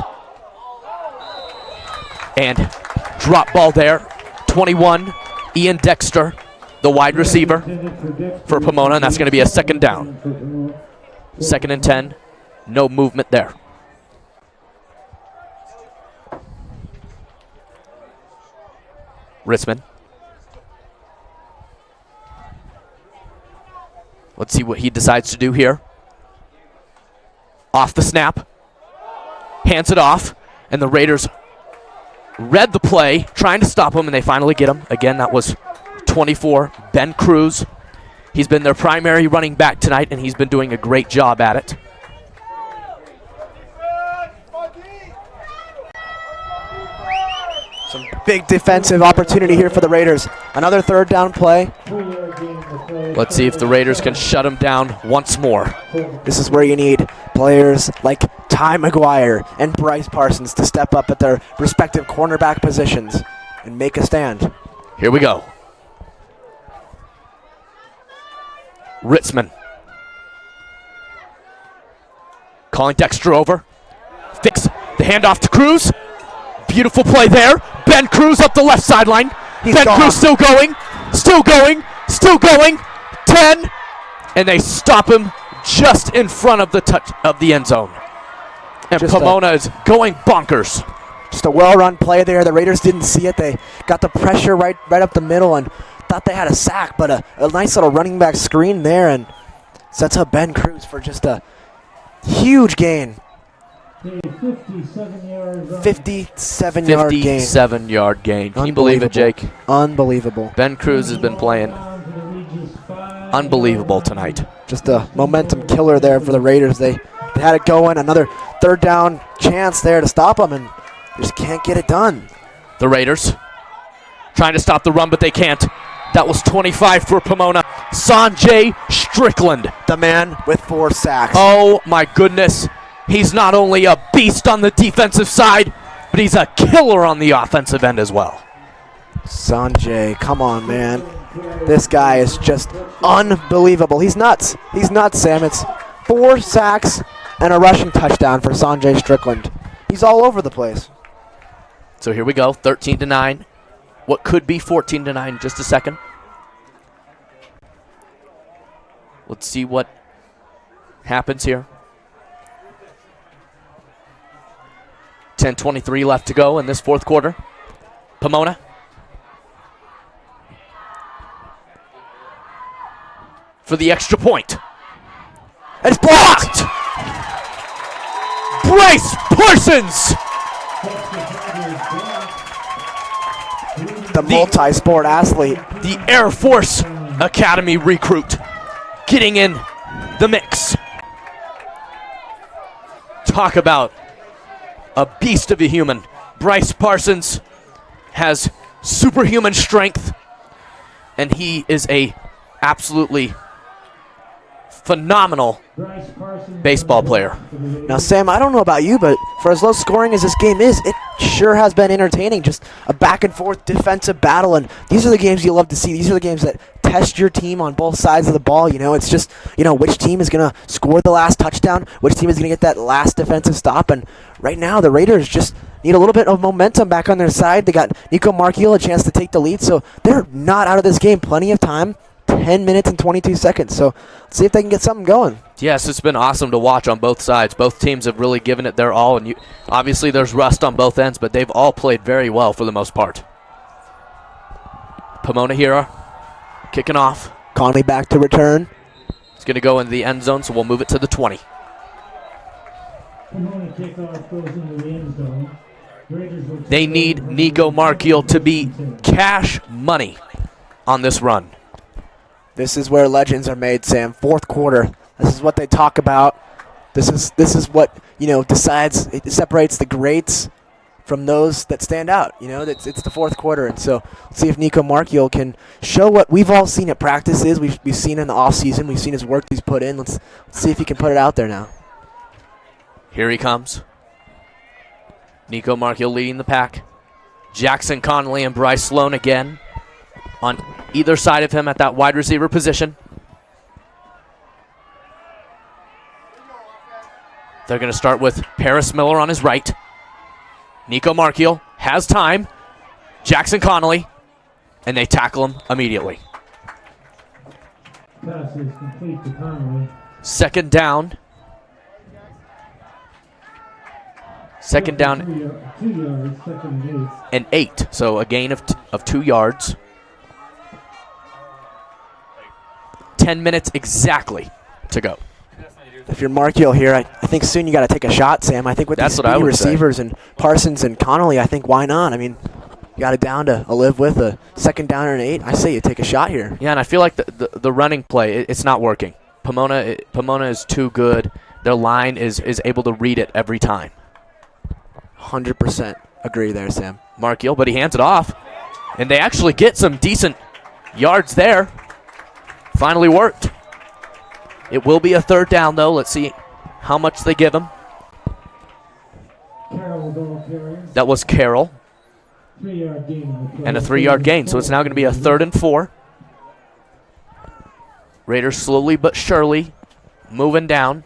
And drop ball there. 21, Ian Dexter, the wide receiver for Pomona, and that's going to be a second down. Second and 10. No movement there. Ritzman. Let's see what he decides to do here. Off the snap. Hands it off. And the Raiders read the play, trying to stop him, and they finally get him. Again, that was 24, Ben Cruz. He's been their primary running back tonight, and he's been doing a great job at it. Some big defensive opportunity here for the Raiders. Another third down play. Let's see if the Raiders can shut him down once more. This is where you need players like Ty McGuire and Bryce Parsons to step up at their respective cornerback positions and make a stand. Here we go. Ritzman. Calling Dexter over. Fix the handoff to Cruz. Beautiful play there. Ben Cruz up the left sideline. Ben Cruz still going. Still going. Still going. 10. And they stop him just in front of the touch of the end zone. And just Pomona is going bonkers. Just a well-run play there. The Raiders didn't see it. They got the pressure right up the middle and thought they had a sack, but a nice little running back screen there and sets up Ben Cruz for just a huge gain. 57-yard gain. 57-yard gain. Can you believe it, Jake? Unbelievable. Ben Cruz has been playing unbelievable tonight. Just a momentum killer there for the Raiders. They had it going. Another third down chance there to stop them, and just can't get it done. The Raiders trying to stop the run, but they can't. That was 25 for Pomona. Sanjay Strickland. The man with 4 sacks. Oh, my goodness. He's not only a beast on the defensive side, but he's a killer on the offensive end as well. Sanjay, come on, man. This guy is just unbelievable. He's nuts. He's nuts, Sam. It's 4 sacks and a rushing touchdown for Sanjay Strickland. He's all over the place. So here we go, 13-9. What could be 14-9 in just a second. Let's see what happens here. 10:23 left to go in this fourth quarter. Pomona. For the extra point. It's blocked! Bryce Parsons! The multi-sport athlete. The Air Force Academy recruit getting in the mix. Talk about a beast of a human. Bryce Parsons has superhuman strength, and he is a absolutely phenomenal baseball player. Now, Sam, I don't know about you, but for as low scoring as this game is, it sure has been entertaining. Just a back-and-forth defensive battle, and these are the games you love to see. These are the games that test your team on both sides of the ball. You know, it's just, you know, which team is going to score the last touchdown, which team is going to get that last defensive stop, and right now the Raiders just need a little bit of momentum back on their side. They got Nico Markiel a chance to take the lead, so they're not out of this game. Plenty of time. 10 minutes and 22 seconds. So let's see if they can get something going. Yes, it's been awesome to watch on both sides. Both teams have really given it their all, and obviously there's rust on both ends, but they've all played very well for the most part. Pomona here, kicking off. Conley back to return. It's going to go into the end zone, so we'll move it to the 20. Pomona kickoff goes into the end zone. They need Nico Markiel to be cash money on this run. This is where legends are made, Sam. Fourth quarter. This is what they talk about. This is what, you know, decides, it separates the greats from those that stand out. You know, it's the fourth quarter, and so let's see if Nico Markiel can show what we've all seen at practices. We've seen in the off season. We've seen his work he's put in. Let's see if he can put it out there now. Here he comes. Nico Markiel leading the pack. Jackson Connolly and Bryce Sloan again on either side of him at that wide receiver position. They're going to start with Paris Miller on his right. Nico Markiel has time. Jackson Connolly, and they tackle him immediately. Pass is complete to Conley. Second down. Second down 2 yards, second and 8. and 8, so a gain of 2 yards. 10 minutes exactly to go. If you're Markiel here, I think soon you got to take a shot, Sam. I think with That's these what I speedy would receivers and Parsons and Connolly, I think why not? I mean, you got it down to live with a second down and 8. I say you take a shot here. Yeah, and I feel like the running play, it's not working. Pomona is too good. Their line is able to read it every time. 100% agree there, Sam. Markiel, but he hands it off. And they actually get some decent yards there. Finally worked. It will be a third down, though. Let's see how much they give him. That was Carroll. 3-yard gain. And a 3-yard gain, so it's now going to be a 3rd and 4. Raiders slowly but surely moving down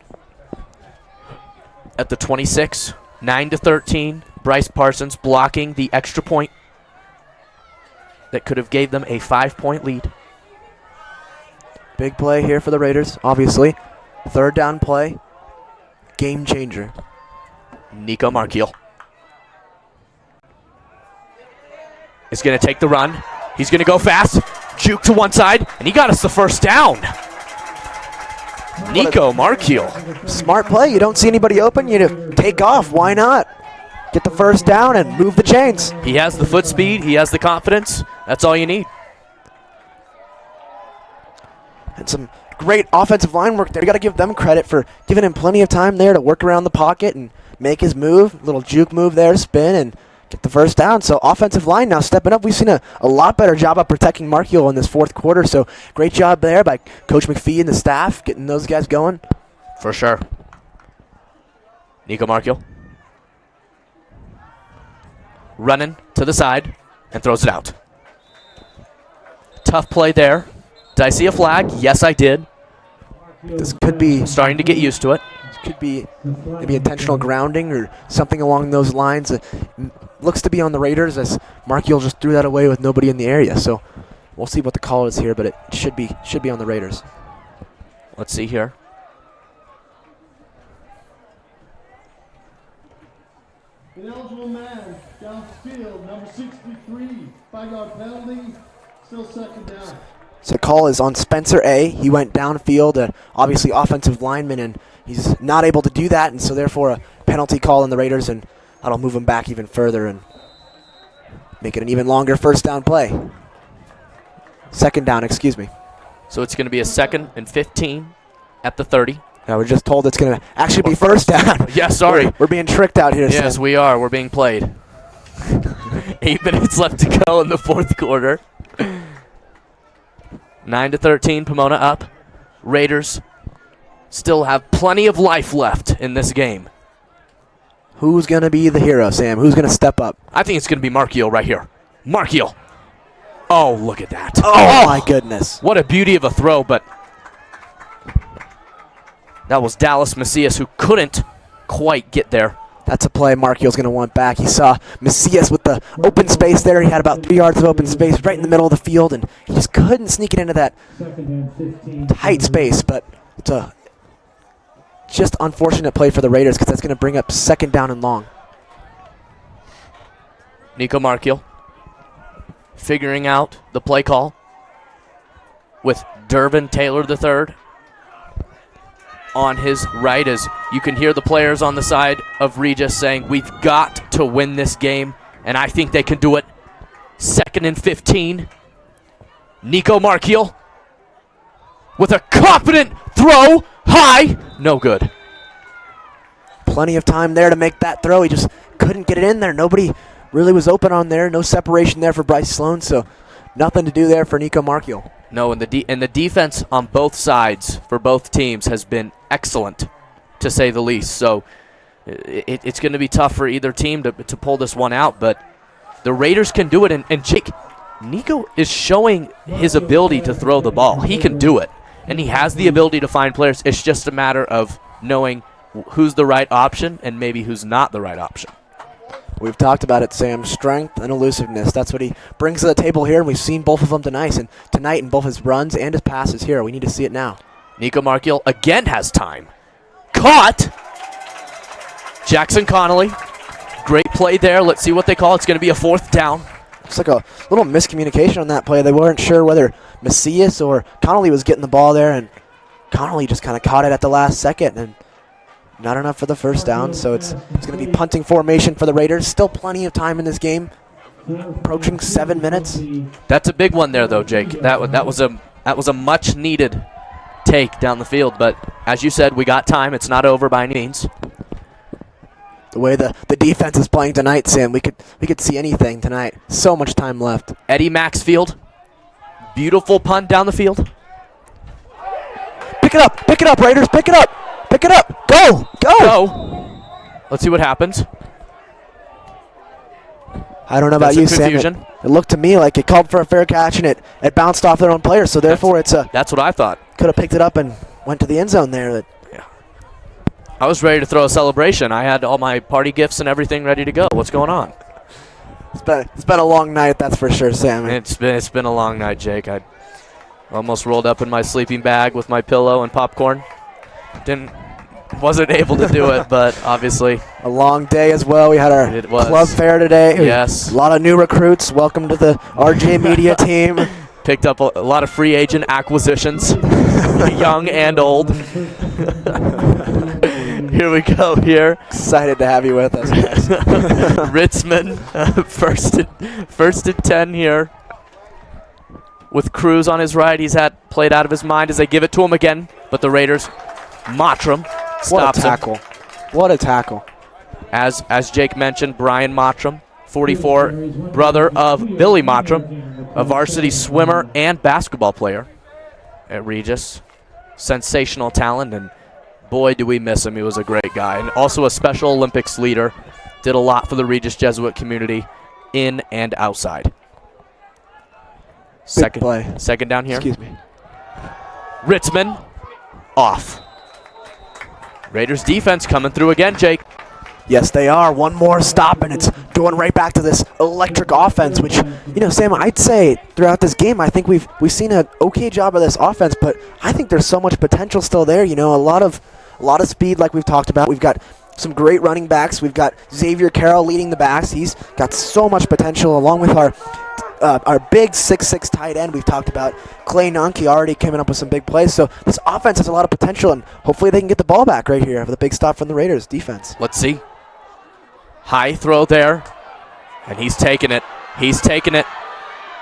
at the 26. 9-13. Bryce Parsons blocking the extra point that could have gave them a 5-point lead. Big play here for the Raiders, obviously. Third down play. Game changer. Nico Markiel is going to take the run. He's going to go fast. Juke to one side, and he got us the first down. Nico Markiel. Smart play. You don't see anybody open, you take off. Why not? Get the first down and move the chains. He has the foot speed. He has the confidence. That's all you need. And some great offensive line work there. You got to give them credit for giving him plenty of time there to work around the pocket and make his move. Little juke move there, spin, and get the first down. So offensive line now stepping up. We've seen a lot better job of protecting Markiel in this fourth quarter. So great job there by Coach McPhee and the staff getting those guys going. For sure. Nico Markiel running to the side and throws it out. Tough play there. Did I see a flag? Yes, I did. This could be starting to get used to it. This could be maybe intentional grounding or something along those lines. Looks to be on the Raiders as Markiel just threw that away with nobody in the area. So we'll see what the call is here, but it should be on the Raiders. Let's see here. Ineligible man downfield, number 63, 5-yard penalty, still second down. So call is on Spencer A. He went downfield, obviously offensive lineman, and he's not able to do that, and so therefore a penalty call on the Raiders, and that'll move him back even further and make it an even longer first down play. Second down, excuse me. So it's going to be a 2nd and 15 at the 30. Now we're just told it's going to actually be first down. Yeah, sorry. We're being tricked out here. Yes, Sam. we are. We're being played. 8 minutes left to go in the fourth quarter. 9-13, Pomona up. Raiders still have plenty of life left in this game. Who's going to be the hero, Sam? Who's going to step up? I think it's going to be Markiel right here. Markiel. Oh, look at that. Oh, my goodness. What a beauty of a throw, but that was Dallas Macias who couldn't quite get there. That's a play Markiel's going to want back. He saw Macias with the open space there. He had about 3 yards of open space right in the middle of the field, and he just couldn't sneak it into that tight space. But it's a just unfortunate play for the Raiders because that's going to bring up second down and long. Nico Markiel figuring out the play call with Durbin Taylor III on his right, as you can hear the players on the side of Regis saying, we've got to win this game, and I think they can do it. 2nd and 15. Nico Markiel with a confident throw, high, no good. Plenty of time there to make that throw. He just couldn't get it in there. Nobody really was open on there. No separation there for Bryce Sloan, so nothing to do there for Nico Markiel. No, and the defense on both sides for both teams has been excellent, to say the least. So it's going to be tough for either team to pull this one out, but the Raiders can do it. And Jake, Nico is showing his ability to throw the ball. He can do it, and he has the ability to find players. It's just a matter of knowing who's the right option and maybe who's not the right option. We've talked about it, Sam. Strength and elusiveness. That's what he brings to the table here, and we've seen both of them tonight in both his runs and his passes here. We need to see it now. Nico Markiel again has time. Caught! Jackson Connolly. Great play there. Let's see what they call. It's going to be a 4th down. Looks like a little miscommunication on that play. They weren't sure whether Macias or Connolly was getting the ball there, and Connolly just kind of caught it at the last second, and not enough for the first down, so it's going to be punting formation for the Raiders. Still plenty of time in this game, approaching 7 minutes. That's a big one there, though, Jake. That was a much needed take down the field, but as you said, we got time. It's not over by any means. The way the defense is playing tonight, Sam, we could see anything tonight. So much time left. Eddie Maxfield, beautiful punt down the field. Pick it up, Raiders, pick it up. Pick it up. Go. Let's see what happens. I don't know about you, Sam. It looked to me like it called for a fair catch, and it bounced off their own player. So therefore, that's what I thought. Could have picked it up and went to the end zone there. Yeah. I was ready to throw a celebration. I had all my party gifts and everything ready to go. What's going on? It's been a long night, that's for sure, Sam. It's been a long night, Jake. I almost rolled up in my sleeping bag with my pillow and popcorn. Wasn't able to do it, but obviously a long day as well. We had our club fair today. Yes, a lot of new recruits. Welcome to the RJ Media team. Picked up a lot of free agent acquisitions, young and old. Here we go. Here, excited to have you with us. Ritzman, first and 10 here. With Cruz on his right, he's played out of his mind as they give it to him again, but the Raiders. Mottram stops him. What a tackle. As Jake mentioned, Brian Mottram, 44, brother of Billy Mottram, a varsity swimmer and basketball player at Regis. Sensational talent, and boy, do we miss him. He was a great guy. And also a Special Olympics leader. Did a lot for the Regis Jesuit community in and outside. Second down here. Excuse me. Ritzman off. Raiders defense coming through again, Jake. Yes, they are. One more stop, and it's going right back to this electric offense, which, Sam, I'd say throughout this game, I think we've seen an okay job of this offense, but I think there's so much potential still there. A lot of speed, like we've talked about. We've got some great running backs. We've got Xavier Carroll leading the backs. He's got so much potential, along with our big 6'6" tight end we've talked about. Clay Nonke already coming up with some big plays. So this offense has a lot of potential, and hopefully they can get the ball back right here with a big stop from the Raiders defense. Let's see. High throw there, and he's taking it. He's taking it.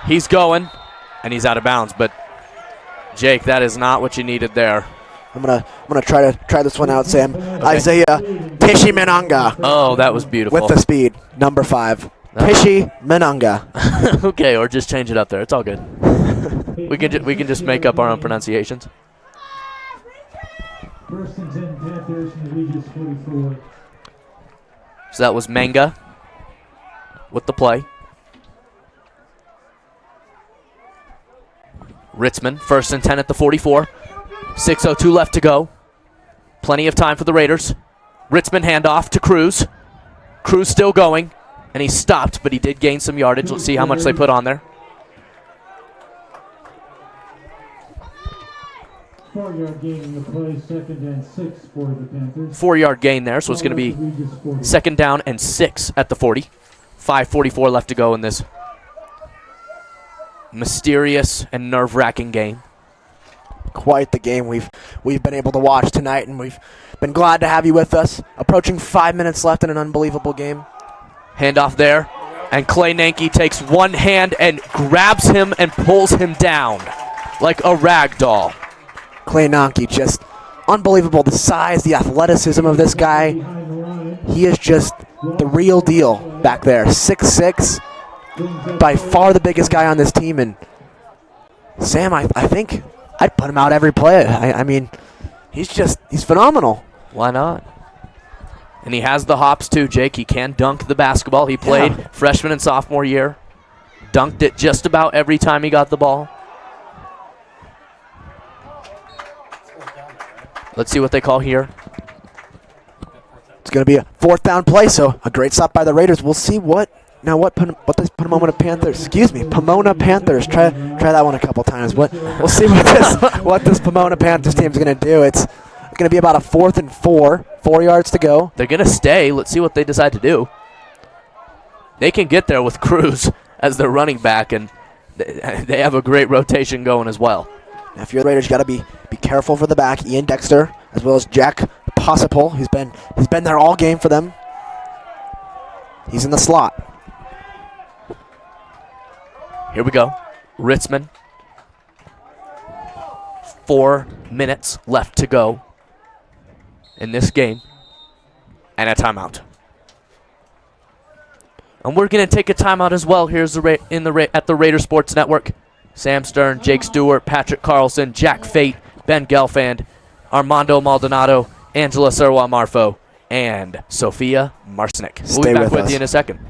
He's going, and he's out of bounds. But Jake, that is not what you needed there. I'm gonna try this one out, Sam. Isaiah Tishimananga. Oh, that was beautiful. With the speed, number 5. Tishimananga. Okay, or just change it up there. It's all good. we can just make up our own pronunciations. First and 10 Panthers from the Regis 44. So that was Manga with the play. Ritzman, first and 10 at the 44. 6:02 left to go. Plenty of time for the Raiders. Ritzman handoff to Cruz. Cruz still going, and he stopped, but he did gain some yardage. Let's see how much they put on there. 4-yard gain in the play, 2nd and 6 for the Panthers. 4-yard gain there, so it's going to be 2nd down and 6 at the 40. 5:44 left to go in this mysterious and nerve-wracking game. Quite the game we've been able to watch tonight, and we've been glad to have you with us. Approaching 5 minutes left in an unbelievable game. Handoff there, and Clay Nanke takes one hand and grabs him and pulls him down like a rag doll. Clay Nanke, just unbelievable. The size, the athleticism of this guy. He is just the real deal back there. 6'6", by far the biggest guy on this team. And Sam, I think I'd put him out every play. I mean, he's phenomenal. Why not? And he has the hops too, Jake. He can dunk the basketball. He played freshman and sophomore year. Dunked it just about every time he got the ball. Let's see what they call here. It's going to be a 4th down play, so a great stop by the Raiders. We'll see what this Pomona Panthers, Pomona Panthers. Try that one a couple times. We'll see what this Pomona Panthers team is going to do. It's going to be about a 4th and 4, 4 yards to go. They're going to stay. Let's see what they decide to do. They can get there with Cruz as their running back, and they have a great rotation going as well. Now, if you're the Raiders, you got to be careful for the back. Ian Dexter, as well as Jack Possible. He's been there all game for them. He's in the slot. Here we go. Ritzman. 4 minutes left to go in this game, and a timeout. And we're going to take a timeout as well. Here's at the Raider Sports Network. Sam Stern, Jake Stuart, Patrick Carlson, Jack Fate, Ben Gelfand, Armando Maldonado, Angela Serwa-Marfo, and Sophia Marcinek. We'll be back with you in a second.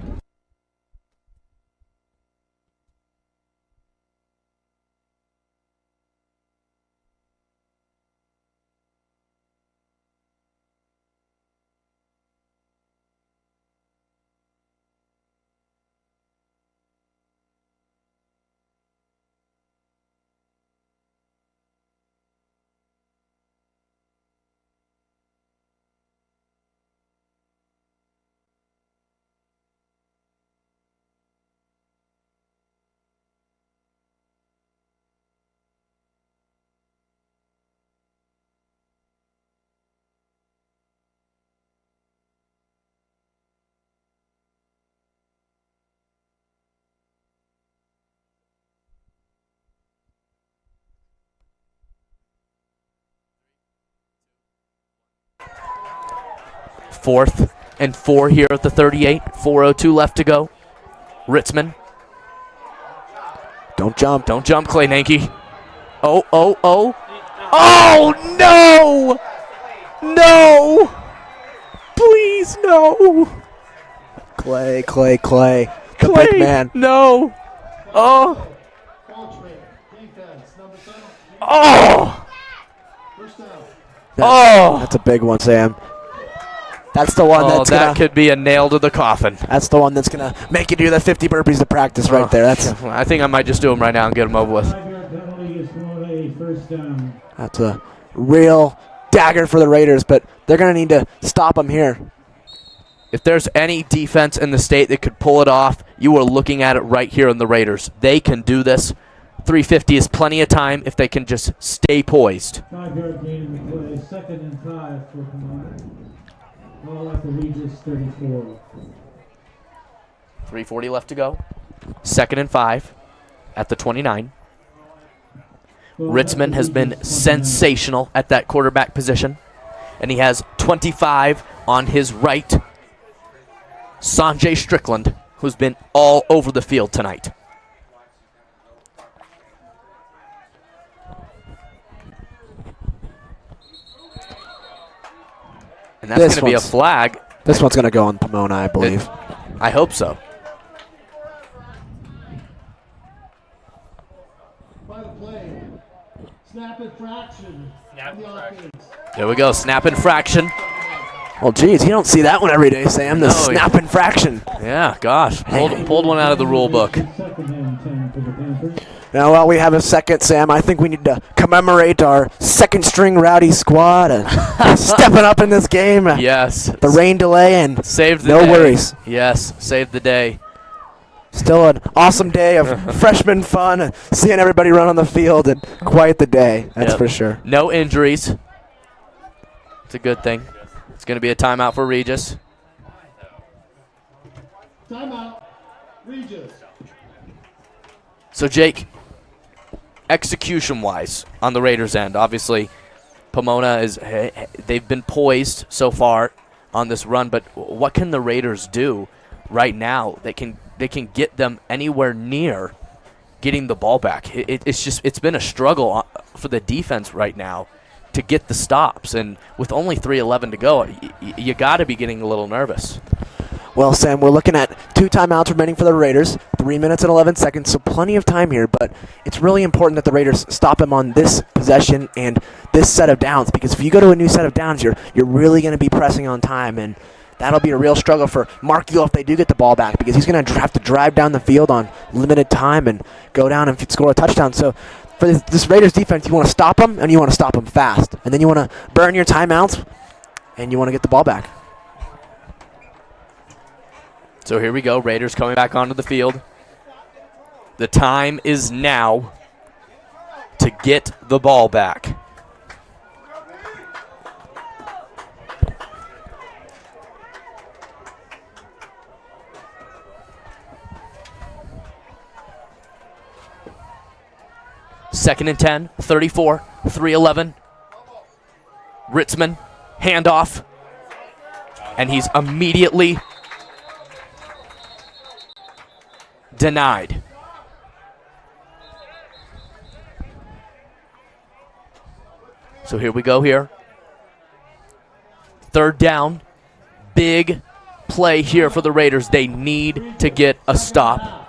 Fourth and 4 here at the 38. 4:02 left to go. Ritzman. Don't jump. Don't jump, Clay Nanke. Oh. Oh, no! No! Please, no! Clay. The Clay, big man. No! Oh! Oh! That's a big one, Sam. That's the one that could be a nail to the coffin. That's the one that's going to make you do the 50 burpees to practice right there. I think I might just do them right now and get them over with. That's a real dagger for the Raiders, but they're going to need to stop them here. If there's any defense in the state that could pull it off, you are looking at it right here in the Raiders. They can do this. 350 is plenty of time if they can just stay poised. 5-yard gain in the play, 2nd and 5 for Pomona. Ball at the Regis 34. 3:40 left to go. 2nd and 5 at the 29. Ritzman has been sensational at that quarterback position, and he has 25 on his right. Sanjay Strickland, who's been all over the field tonight. And that's going to be a flag. This one's going to go on Pomona, I believe. I hope so. By the play. Snap infraction. There we go, snap infraction. Well, geez, you don't see that one every day, Sam. The snap infraction. Yeah, gosh, pulled one out of the rule book. 2nd and 10 for the Panthers. Now, while we have a second, Sam, I think we need to commemorate our second-string rowdy squad and stepping up in this game. Yes. The rain delay and saved the no day. worries. Yes, saved the day. Still an awesome day of freshman fun, seeing everybody run on the field, and quite the day, that's for sure. No injuries. It's a good thing. It's going to be a timeout for Regis. Timeout. Regis. So, Jake, execution-wise on the Raiders' end, obviously Pomona they've been poised so far on this run, but what can the Raiders do right now that can get them anywhere near getting the ball back? It's been a struggle for the defense right now to get the stops, and with only 3:11 to go, you got to be getting a little nervous. Well, Sam, we're looking at 2 timeouts remaining for the Raiders, 3 minutes and 11 seconds, so plenty of time here, but it's really important that the Raiders stop him on this possession and this set of downs, because if you go to a new set of downs, you're really going to be pressing on time, and that'll be a real struggle for Markio if they do get the ball back, because he's going to have to drive down the field on limited time and go down and score a touchdown. So for this Raiders defense, you want to stop them, and you want to stop them fast, and then you want to burn your timeouts, and you want to get the ball back. So here we go, Raiders coming back onto the field. The time is now to get the ball back. Second and 10, 34, 3:11. Ritzman, handoff, and he's immediately denied. So here we go here. 3rd down. Big play here for the Raiders. They need to get a stop.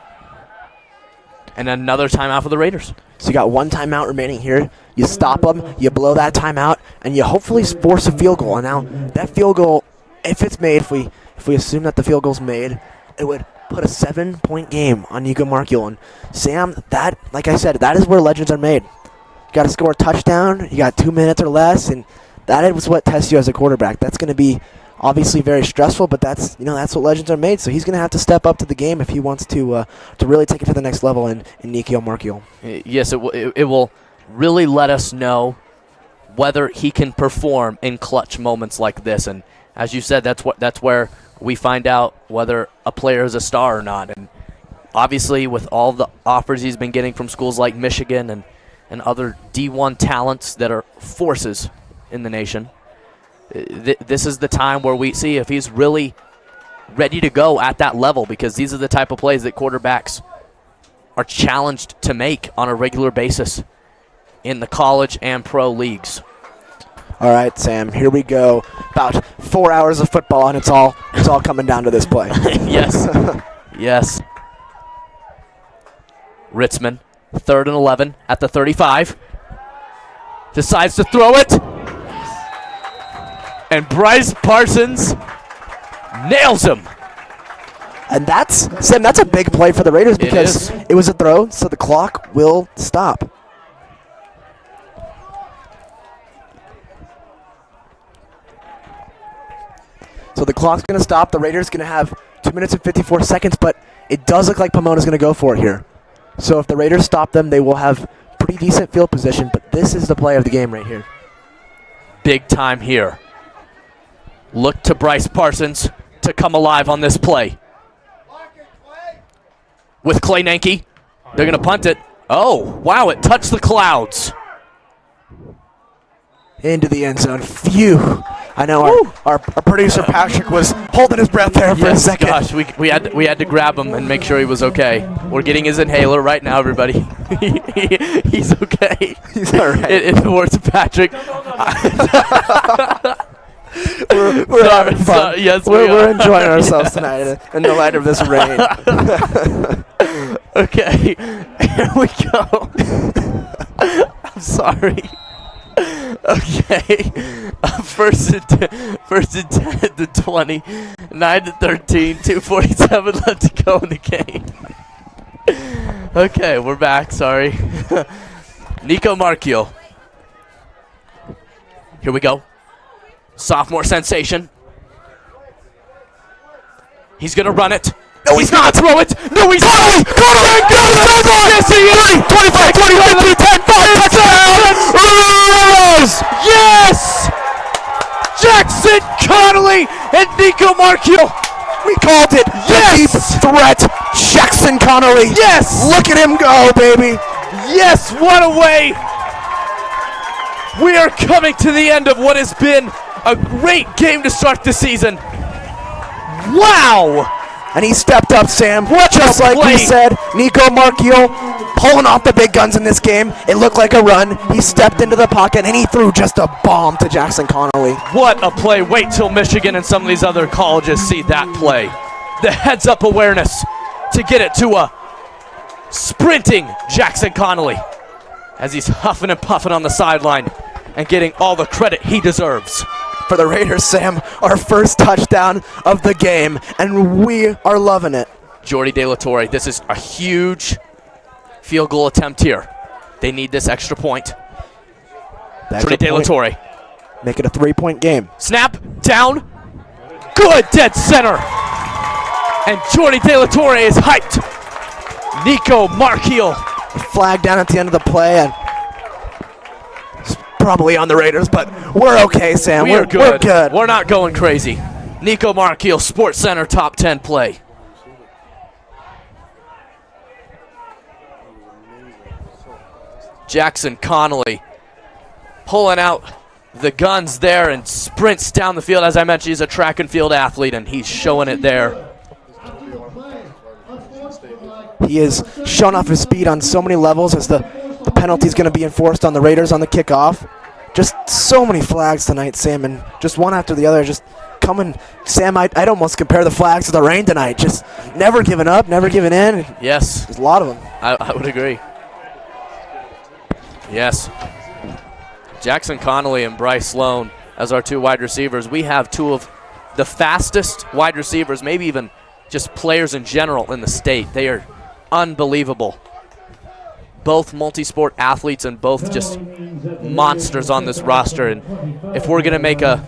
And another timeout for the Raiders. So you got 1 timeout remaining here. You stop them, you blow that timeout, and you hopefully force a field goal. And now that field goal, if it's made, if we assume that the field goal's made, it would put a 7-point game on Nico Markule. And Sam, that, like I said, that is where legends are made. You got to score a touchdown. You got 2 minutes or less, and that is what tests you as a quarterback. That's going to be obviously very stressful, but that's what legends are made. So he's going to have to step up to the game if he wants to really take it to the next level in Nico Markule. Yes, it will really let us know whether he can perform in clutch moments like this. And as you said, that's where we find out whether a player is a star or not. And obviously, with all the offers he's been getting from schools like Michigan and other D1 talents that are forces in the nation, this is the time where we see if he's really ready to go at that level, because these are the type of plays that quarterbacks are challenged to make on a regular basis in the college and pro leagues. All right, Sam, here we go. About 4 hours of football, and it's all coming down to this play. Yes. Yes. Ritzman, 3rd and 11 at the 35. Decides to throw it. And Bryce Parsons nails him. And that's a big play for the Raiders, because it was a throw, so the clock will stop. So the clock's going to stop. The Raiders going to have 2 minutes and 54 seconds, but it does look like Pomona's going to go for it here. So if the Raiders stop them, they will have pretty decent field position, but this is the play of the game right here. Big time here. Look to Bryce Parsons to come alive on this play. With Clay Nanke, they're going to punt it. Oh, wow, it touched the clouds. Into the end zone. Phew. I know our producer Patrick was holding his breath there for a second. Gosh, we had to grab him and make sure he was okay. We're getting his inhaler right now, everybody. He's okay. He's all right. In the words of Patrick. we're having fun. Yes, we're enjoying ourselves tonight in the light of this rain. Okay, here we go. I'm sorry. Okay, first and 10 at the 20, 9-13, 2:47 left to go in the game. Okay, we're back. Sorry. Nico Marchiol. Here we go. Sophomore sensation. He's gonna run it. No, he's not. Throw it. No, he's not. Yes, he is. 25, 25, 10, 5, touchdown. Yes! Jackson Connolly and Nico Marchiol. We called it. Yes! The deep threat, Jackson Connolly. Yes! Look at him go, baby. Yes, what a way. We are coming to the end of what has been a great game to start the season. Wow! And he stepped up, Sam. Just like play. we said, Nico Marchiol pulling off the big guns in this game. It looked like a run. He stepped into the pocket, and he threw just a bomb to Jackson Connolly. What a play. Wait till Michigan and some of these other colleges see that play. The heads-up awareness to get it to a sprinting Jackson Connolly as he's huffing and puffing on the sideline and getting all the credit he deserves. For the Raiders, Sam, our first touchdown of the game, and we are loving it. Jordy De La Torre, this is a huge field goal attempt here. They need this extra point. Jordy De La Torre. Make it a 3-point game. Snap, down, good, dead center. And Jordy De La Torre is hyped. Nico Marchiol. Flag down at the end of the play, and it's probably on the Raiders, but we're okay, Sam. We're good. We're good. We're not going crazy. Nico Marchiol, Sports Center top 10 play. Jackson Connolly pulling out the guns there and sprints down the field. As I mentioned, he's a track and field athlete, and he's showing it there. He has shown off his speed on so many levels as the penalty is going to be enforced on the Raiders on the kickoff. Just so many flags tonight, Sam, and just one after the other. Just coming. Sam, I'd almost compare the flags to the rain tonight. Just never giving up, never giving in. Yes. There's a lot of them. I would agree. Yes. Jackson Connolly and Bryce Sloan as our two wide receivers. We have two of the fastest wide receivers, maybe even just players in general in the state. They are unbelievable. Both multi-sport athletes and both just monsters on this roster. And if we're going to make a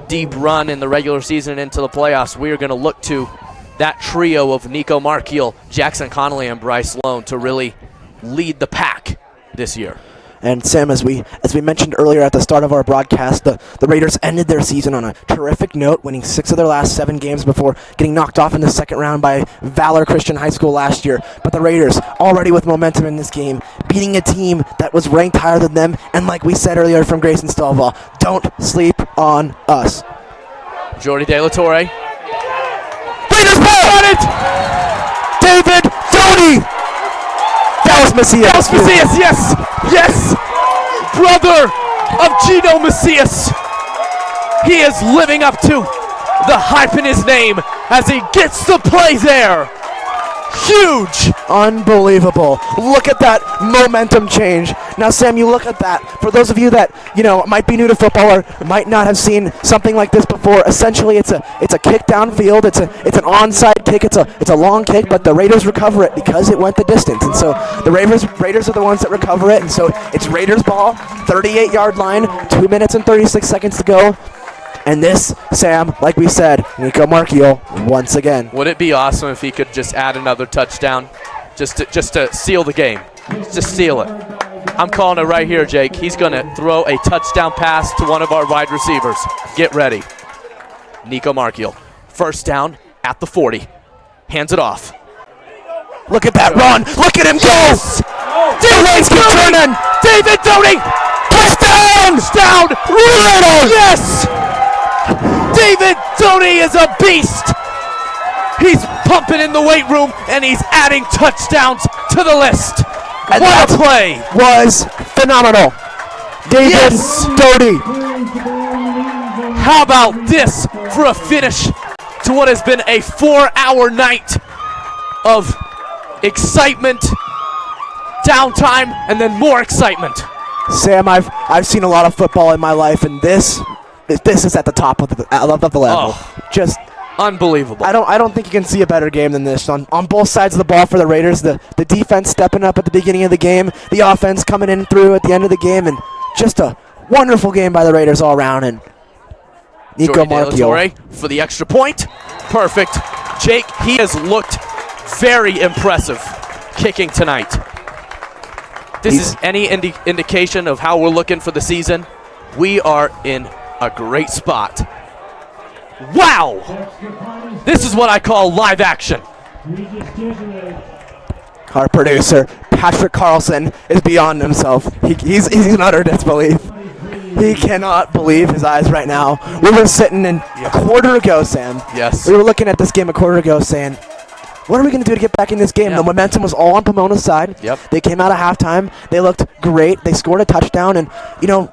deep run in the regular season into the playoffs, we are going to look to that trio of Nico Marchiol, Jackson Connolly, and Bryce Sloan to really lead the pack this year. And Sam, as we mentioned earlier at the start of our broadcast, the Raiders ended their season on a terrific note, winning 6 of their last 7 games before getting knocked off in the second round by Valor Christian High School last year. But the Raiders, already with momentum in this game, beating a team that was ranked higher than them, and like we said earlier from Grayson Stovall, don't sleep on us. Jordy De La Torre. Raiders ball on it! David Downey! That was Macias. That was Macias, yes! Yes! Brother of Gino Macias. He is living up to the hype in his name as he gets the play there. Huge! Unbelievable. Look at that momentum change. Now, Sam, you look at that. For those of you that, might be new to football or might not have seen something like this before, essentially it's a kick downfield. It's an onside kick. It's a long kick, but the Raiders recover it because it went the distance. And so the Raiders are the ones that recover it. And so it's Raiders ball, 38-yard line, 2 minutes and 36 seconds to go. And this, Sam, like we said, Nico Marchiol once again. Would it be awesome if he could just add another touchdown just to seal the game? Just seal it. I'm calling it right here, Jake. He's going to throw a touchdown pass to one of our wide receivers. Get ready. Nico Marchiol. First down at the 40. Hands it off. Look at that run. Look at him go. David Downey. David Downey. Touchdown. Riddle. Yes. David Downey is a beast. He's pumping in the weight room, and he's adding touchdowns to the list. And what a play. Was phenomenal. David Downey. How about this for a finish to what has been a 4-hour night of excitement, downtime, and then more excitement. Sam, I've seen a lot of football in my life, and this is at the top of the level. Just unbelievable. I don't think you can see a better game than this on both sides of the ball for the Raiders. The defense stepping up at the beginning of the game, the offense coming in through at the end of the game, and just a wonderful game by the Raiders all around. And Nico Marchiol for the extra point. Perfect. Jake, he has looked very impressive kicking tonight. This is any indication of how we're looking for the season. We are in a great spot. Wow! This is what I call live action. Our producer, Patrick Carlson, is beyond himself. He's in utter disbelief. He cannot believe his eyes right now. We were sitting in a quarter ago, Sam. Yes. We were looking at this game a quarter ago saying, what are we going to do to get back in this game? Yeah. The momentum was all on Pomona's side. Yep. They came out of halftime. They looked great. They scored a touchdown. And,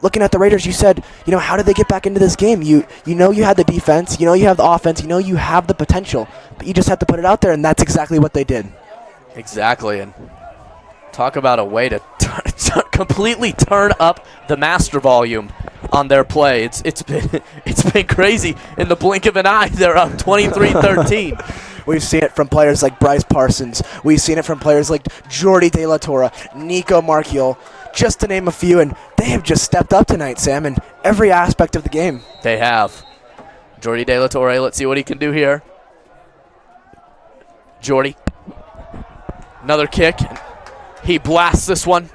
looking at the Raiders, you said, how did they get back into this game? You know you had the defense. You know you have the offense. You know you have the potential. But you just have to put it out there, and that's exactly what they did. Exactly. And talk about a way to completely turn up the master volume on their play. It's been crazy. In the blink of an eye, they're up 23-13. We've seen it from players like Bryce Parsons. We've seen it from players like Jordy De La Torre, Nico Marchiol, just to name a few, and they have just stepped up tonight, Sam, in every aspect of the game. They have. Jordy De La Torre, let's see what he can do here. Jordy. Another kick. He blasts this one.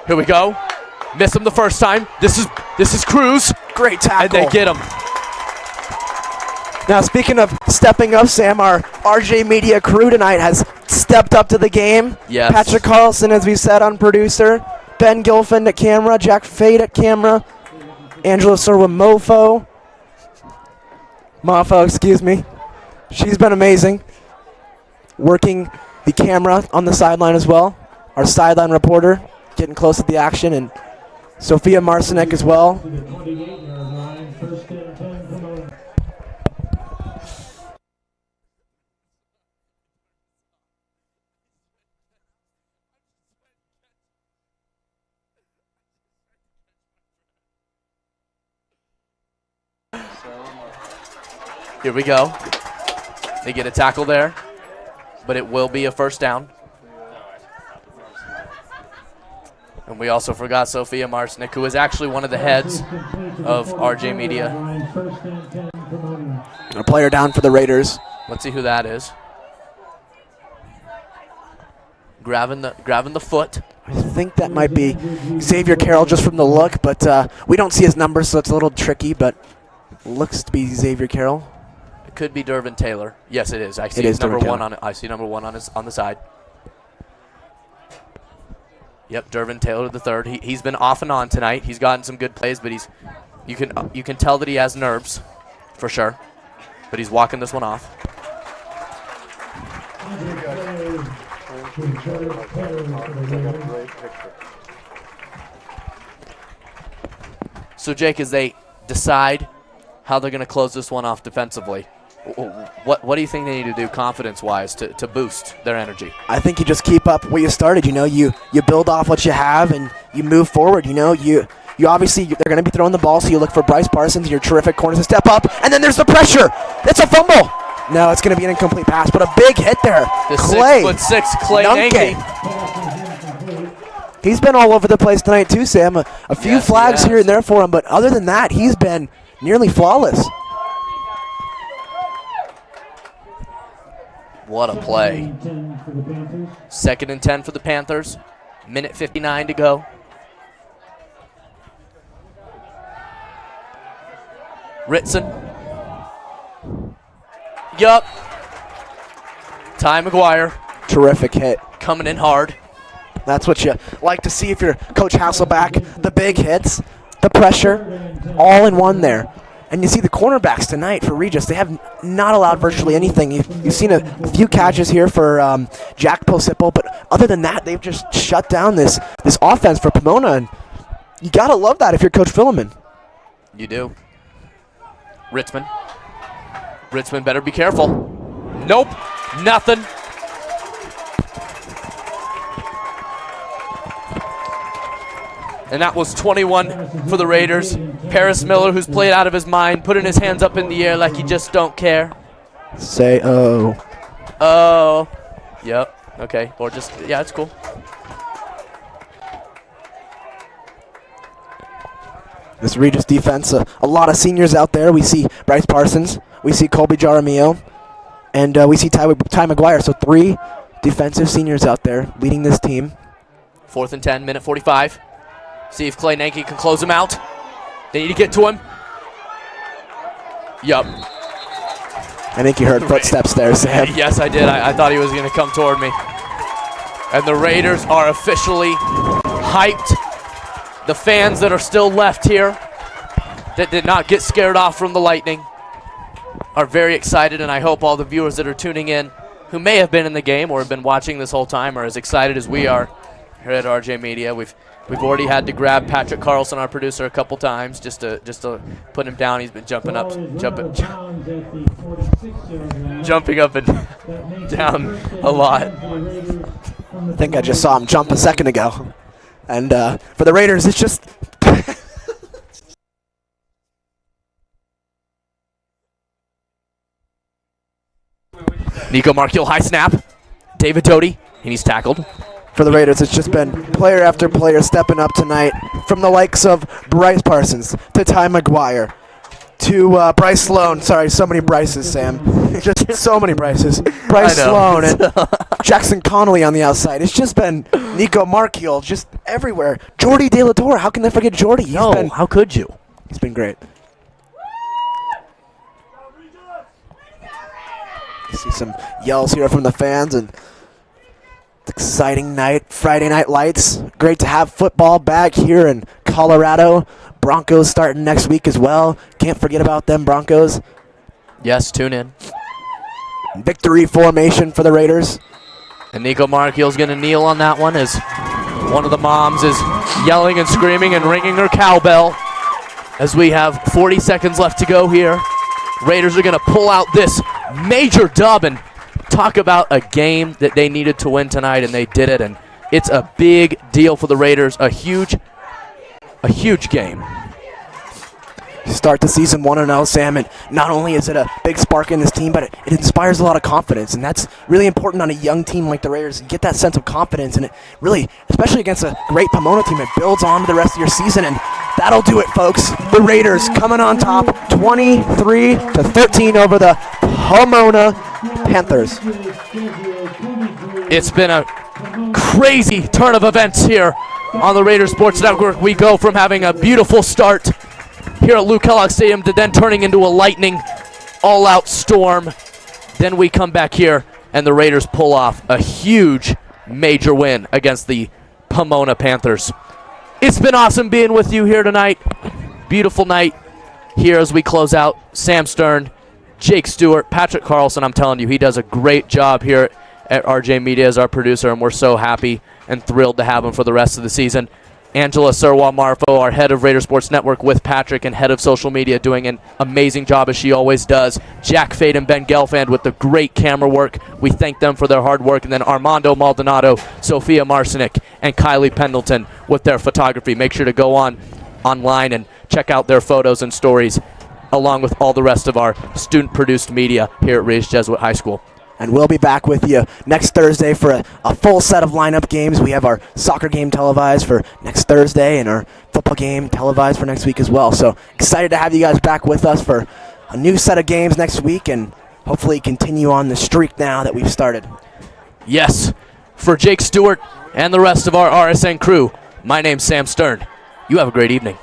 Here we go. Miss him the first time. This is Cruz. Great tackle. And they get him. Now, speaking of stepping up, Sam, our RJ Media crew tonight has stepped up to the game. Yes. Patrick Carlson, as we said, on producer. Ben Gilfin at camera. Jack Fade at camera. Angela Serwa Mofo, excuse me. She's been amazing. Working the camera on the sideline as well. Our sideline reporter getting close to the action. And Sophia Marcinek as well. Here we go. They get a tackle there, but it will be a first down. And we also forgot Sophia Marcinek, who is actually one of the heads of RJ Media. A player down for the Raiders. Let's see who that is. Grabbing the foot. I think that might be Xavier Carroll just from the look, but we don't see his numbers, so it's a little tricky, but looks to be Xavier Carroll. It could be Dervin Taylor. Yes, it is. I see It is number Dervin one Taylor. on it. I see number one on the side. Yep, Dervin Taylor the third. He's been off and on tonight. He's gotten some good plays, but you can tell that he has nerves, for sure. But he's walking this one off. So Jake, as they decide how they're going to close this one off defensively, what do you think they need to do confidence-wise to boost their energy? I think you just keep up what you started. You build off what you have and you move forward. You obviously, they're going to be throwing the ball, so you look for Bryce Parsons, your terrific corners to step up, and then there's the pressure. It's a fumble. No, it's going to be an incomplete pass, but a big hit there. The Clay. 6'6" Clay Nunke. Nanke. He's been all over the place tonight too, Sam. A few Yes, he flags has. here and there for him, but other than that, he's been nearly flawless. What a play. 10 for the Panthers. 2nd and 10 for the Panthers. Minute 59 to go. Ritson. Yup. Ty McGuire Terrific hit. coming in hard. That's what you like to see if you're Coach Hasselback. The big hits, the pressure, all in one there. And you see the cornerbacks tonight for Regis. They have not allowed virtually anything. You've seen a few catches here for Jack Posipple, but other than that, they've just shut down this offense for Pomona. And you got to love that if you're Coach Filliman. You do. Ritzman. Ritzman better be careful. Nope. Nothing. And that was 21 for the Raiders. Paris Miller, who's played out of his mind, putting his hands up in the air like he just don't care. Say, oh. Oh. Yep. Okay. Or just, yeah, it's cool. This Regis defense, a lot of seniors out there. We see Bryce Parsons. We see Colby Jaramillo. And we see Ty McGuire. So 3 defensive seniors out there leading this team. 4th and 10, minute 45. See if Clay Nanke can close him out. They need to get to him. Yup. I think you heard footsteps there, Sam. Yes, I did. I thought he was going to come toward me. And the Raiders are officially hyped. The fans that are still left here that did not get scared off from the Lightning are very excited, and I hope all the viewers that are tuning in who may have been in the game or have been watching this whole time are as excited as we are here at RJ Media. We've already had to grab Patrick Carlson, our producer, a couple times just to put him down. He's been jumping up and down a lot. I think I just saw him jump a second ago. And for the Raiders, it's just... Nico Markiel, high snap. David Doty, and he's tackled. For the Raiders, it's just been player after player stepping up tonight, from the likes of Bryce Parsons to Ty McGuire to Bryce Sloan. Sorry, so many Bryces, Sam. Just so many Bryces. Bryce Sloan and Jackson Connolly on the outside. It's just been Nico Markiel just everywhere. Jordy De La Torre, how can they forget Jordy? How could you? He's been great. You see some yells here from the fans, and exciting night, Friday Night Lights. Great to have football back here in Colorado. Broncos starting next week as well. Can't forget about them Broncos. Yes, tune in. Victory formation for the Raiders. And Nico Markiel's going to kneel on that one as one of the moms is yelling and screaming and ringing her cowbell as we have 40 seconds left to go here. Raiders are going to pull out this major dub and talk about a game that they needed to win tonight, and they did it, and it's a big deal for the Raiders, a huge game. Start the season 1-0, Sam, and not only is it a big spark in this team, but it inspires a lot of confidence, and that's really important on a young team like the Raiders. You get that sense of confidence, and it really, especially against a great Pomona team, it builds on to the rest of your season, and that'll do it, folks. The Raiders coming on top, 23-13 over the Pomona Panthers. It's been a crazy turn of events here on the Raiders Sports Network. We go from having a beautiful start here at Luke Kellogg Stadium to then turning into a lightning all-out storm. Then we come back here and the Raiders pull off a huge major win against the Pomona Panthers. It's been awesome being with you here tonight. Beautiful night here as we close out. Sam Stern, Jake Stewart, Patrick Carlson. I'm telling you, he does a great job here at RJ Media as our producer, and we're so happy and thrilled to have him for the rest of the season. Angela Serwa-Marfo, our head of Raider Sports Network with Patrick and head of social media, doing an amazing job as she always does. Jack Fade and Ben Gelfand with the great camera work. We thank them for their hard work. And then Armando Maldonado, Sophia Marcinik, and Kylie Pendleton with their photography. Make sure to go online and check out their photos and stories along with all the rest of our student-produced media here at Regis Jesuit High School. And we'll be back with you next Thursday for a full set of lineup games. We have our soccer game televised for next Thursday and our football game televised for next week as well. So excited to have you guys back with us for a new set of games next week and hopefully continue on the streak now that we've started. Yes, for Jake Stewart and the rest of our RSN crew, my name's Sam Stern. You have a great evening.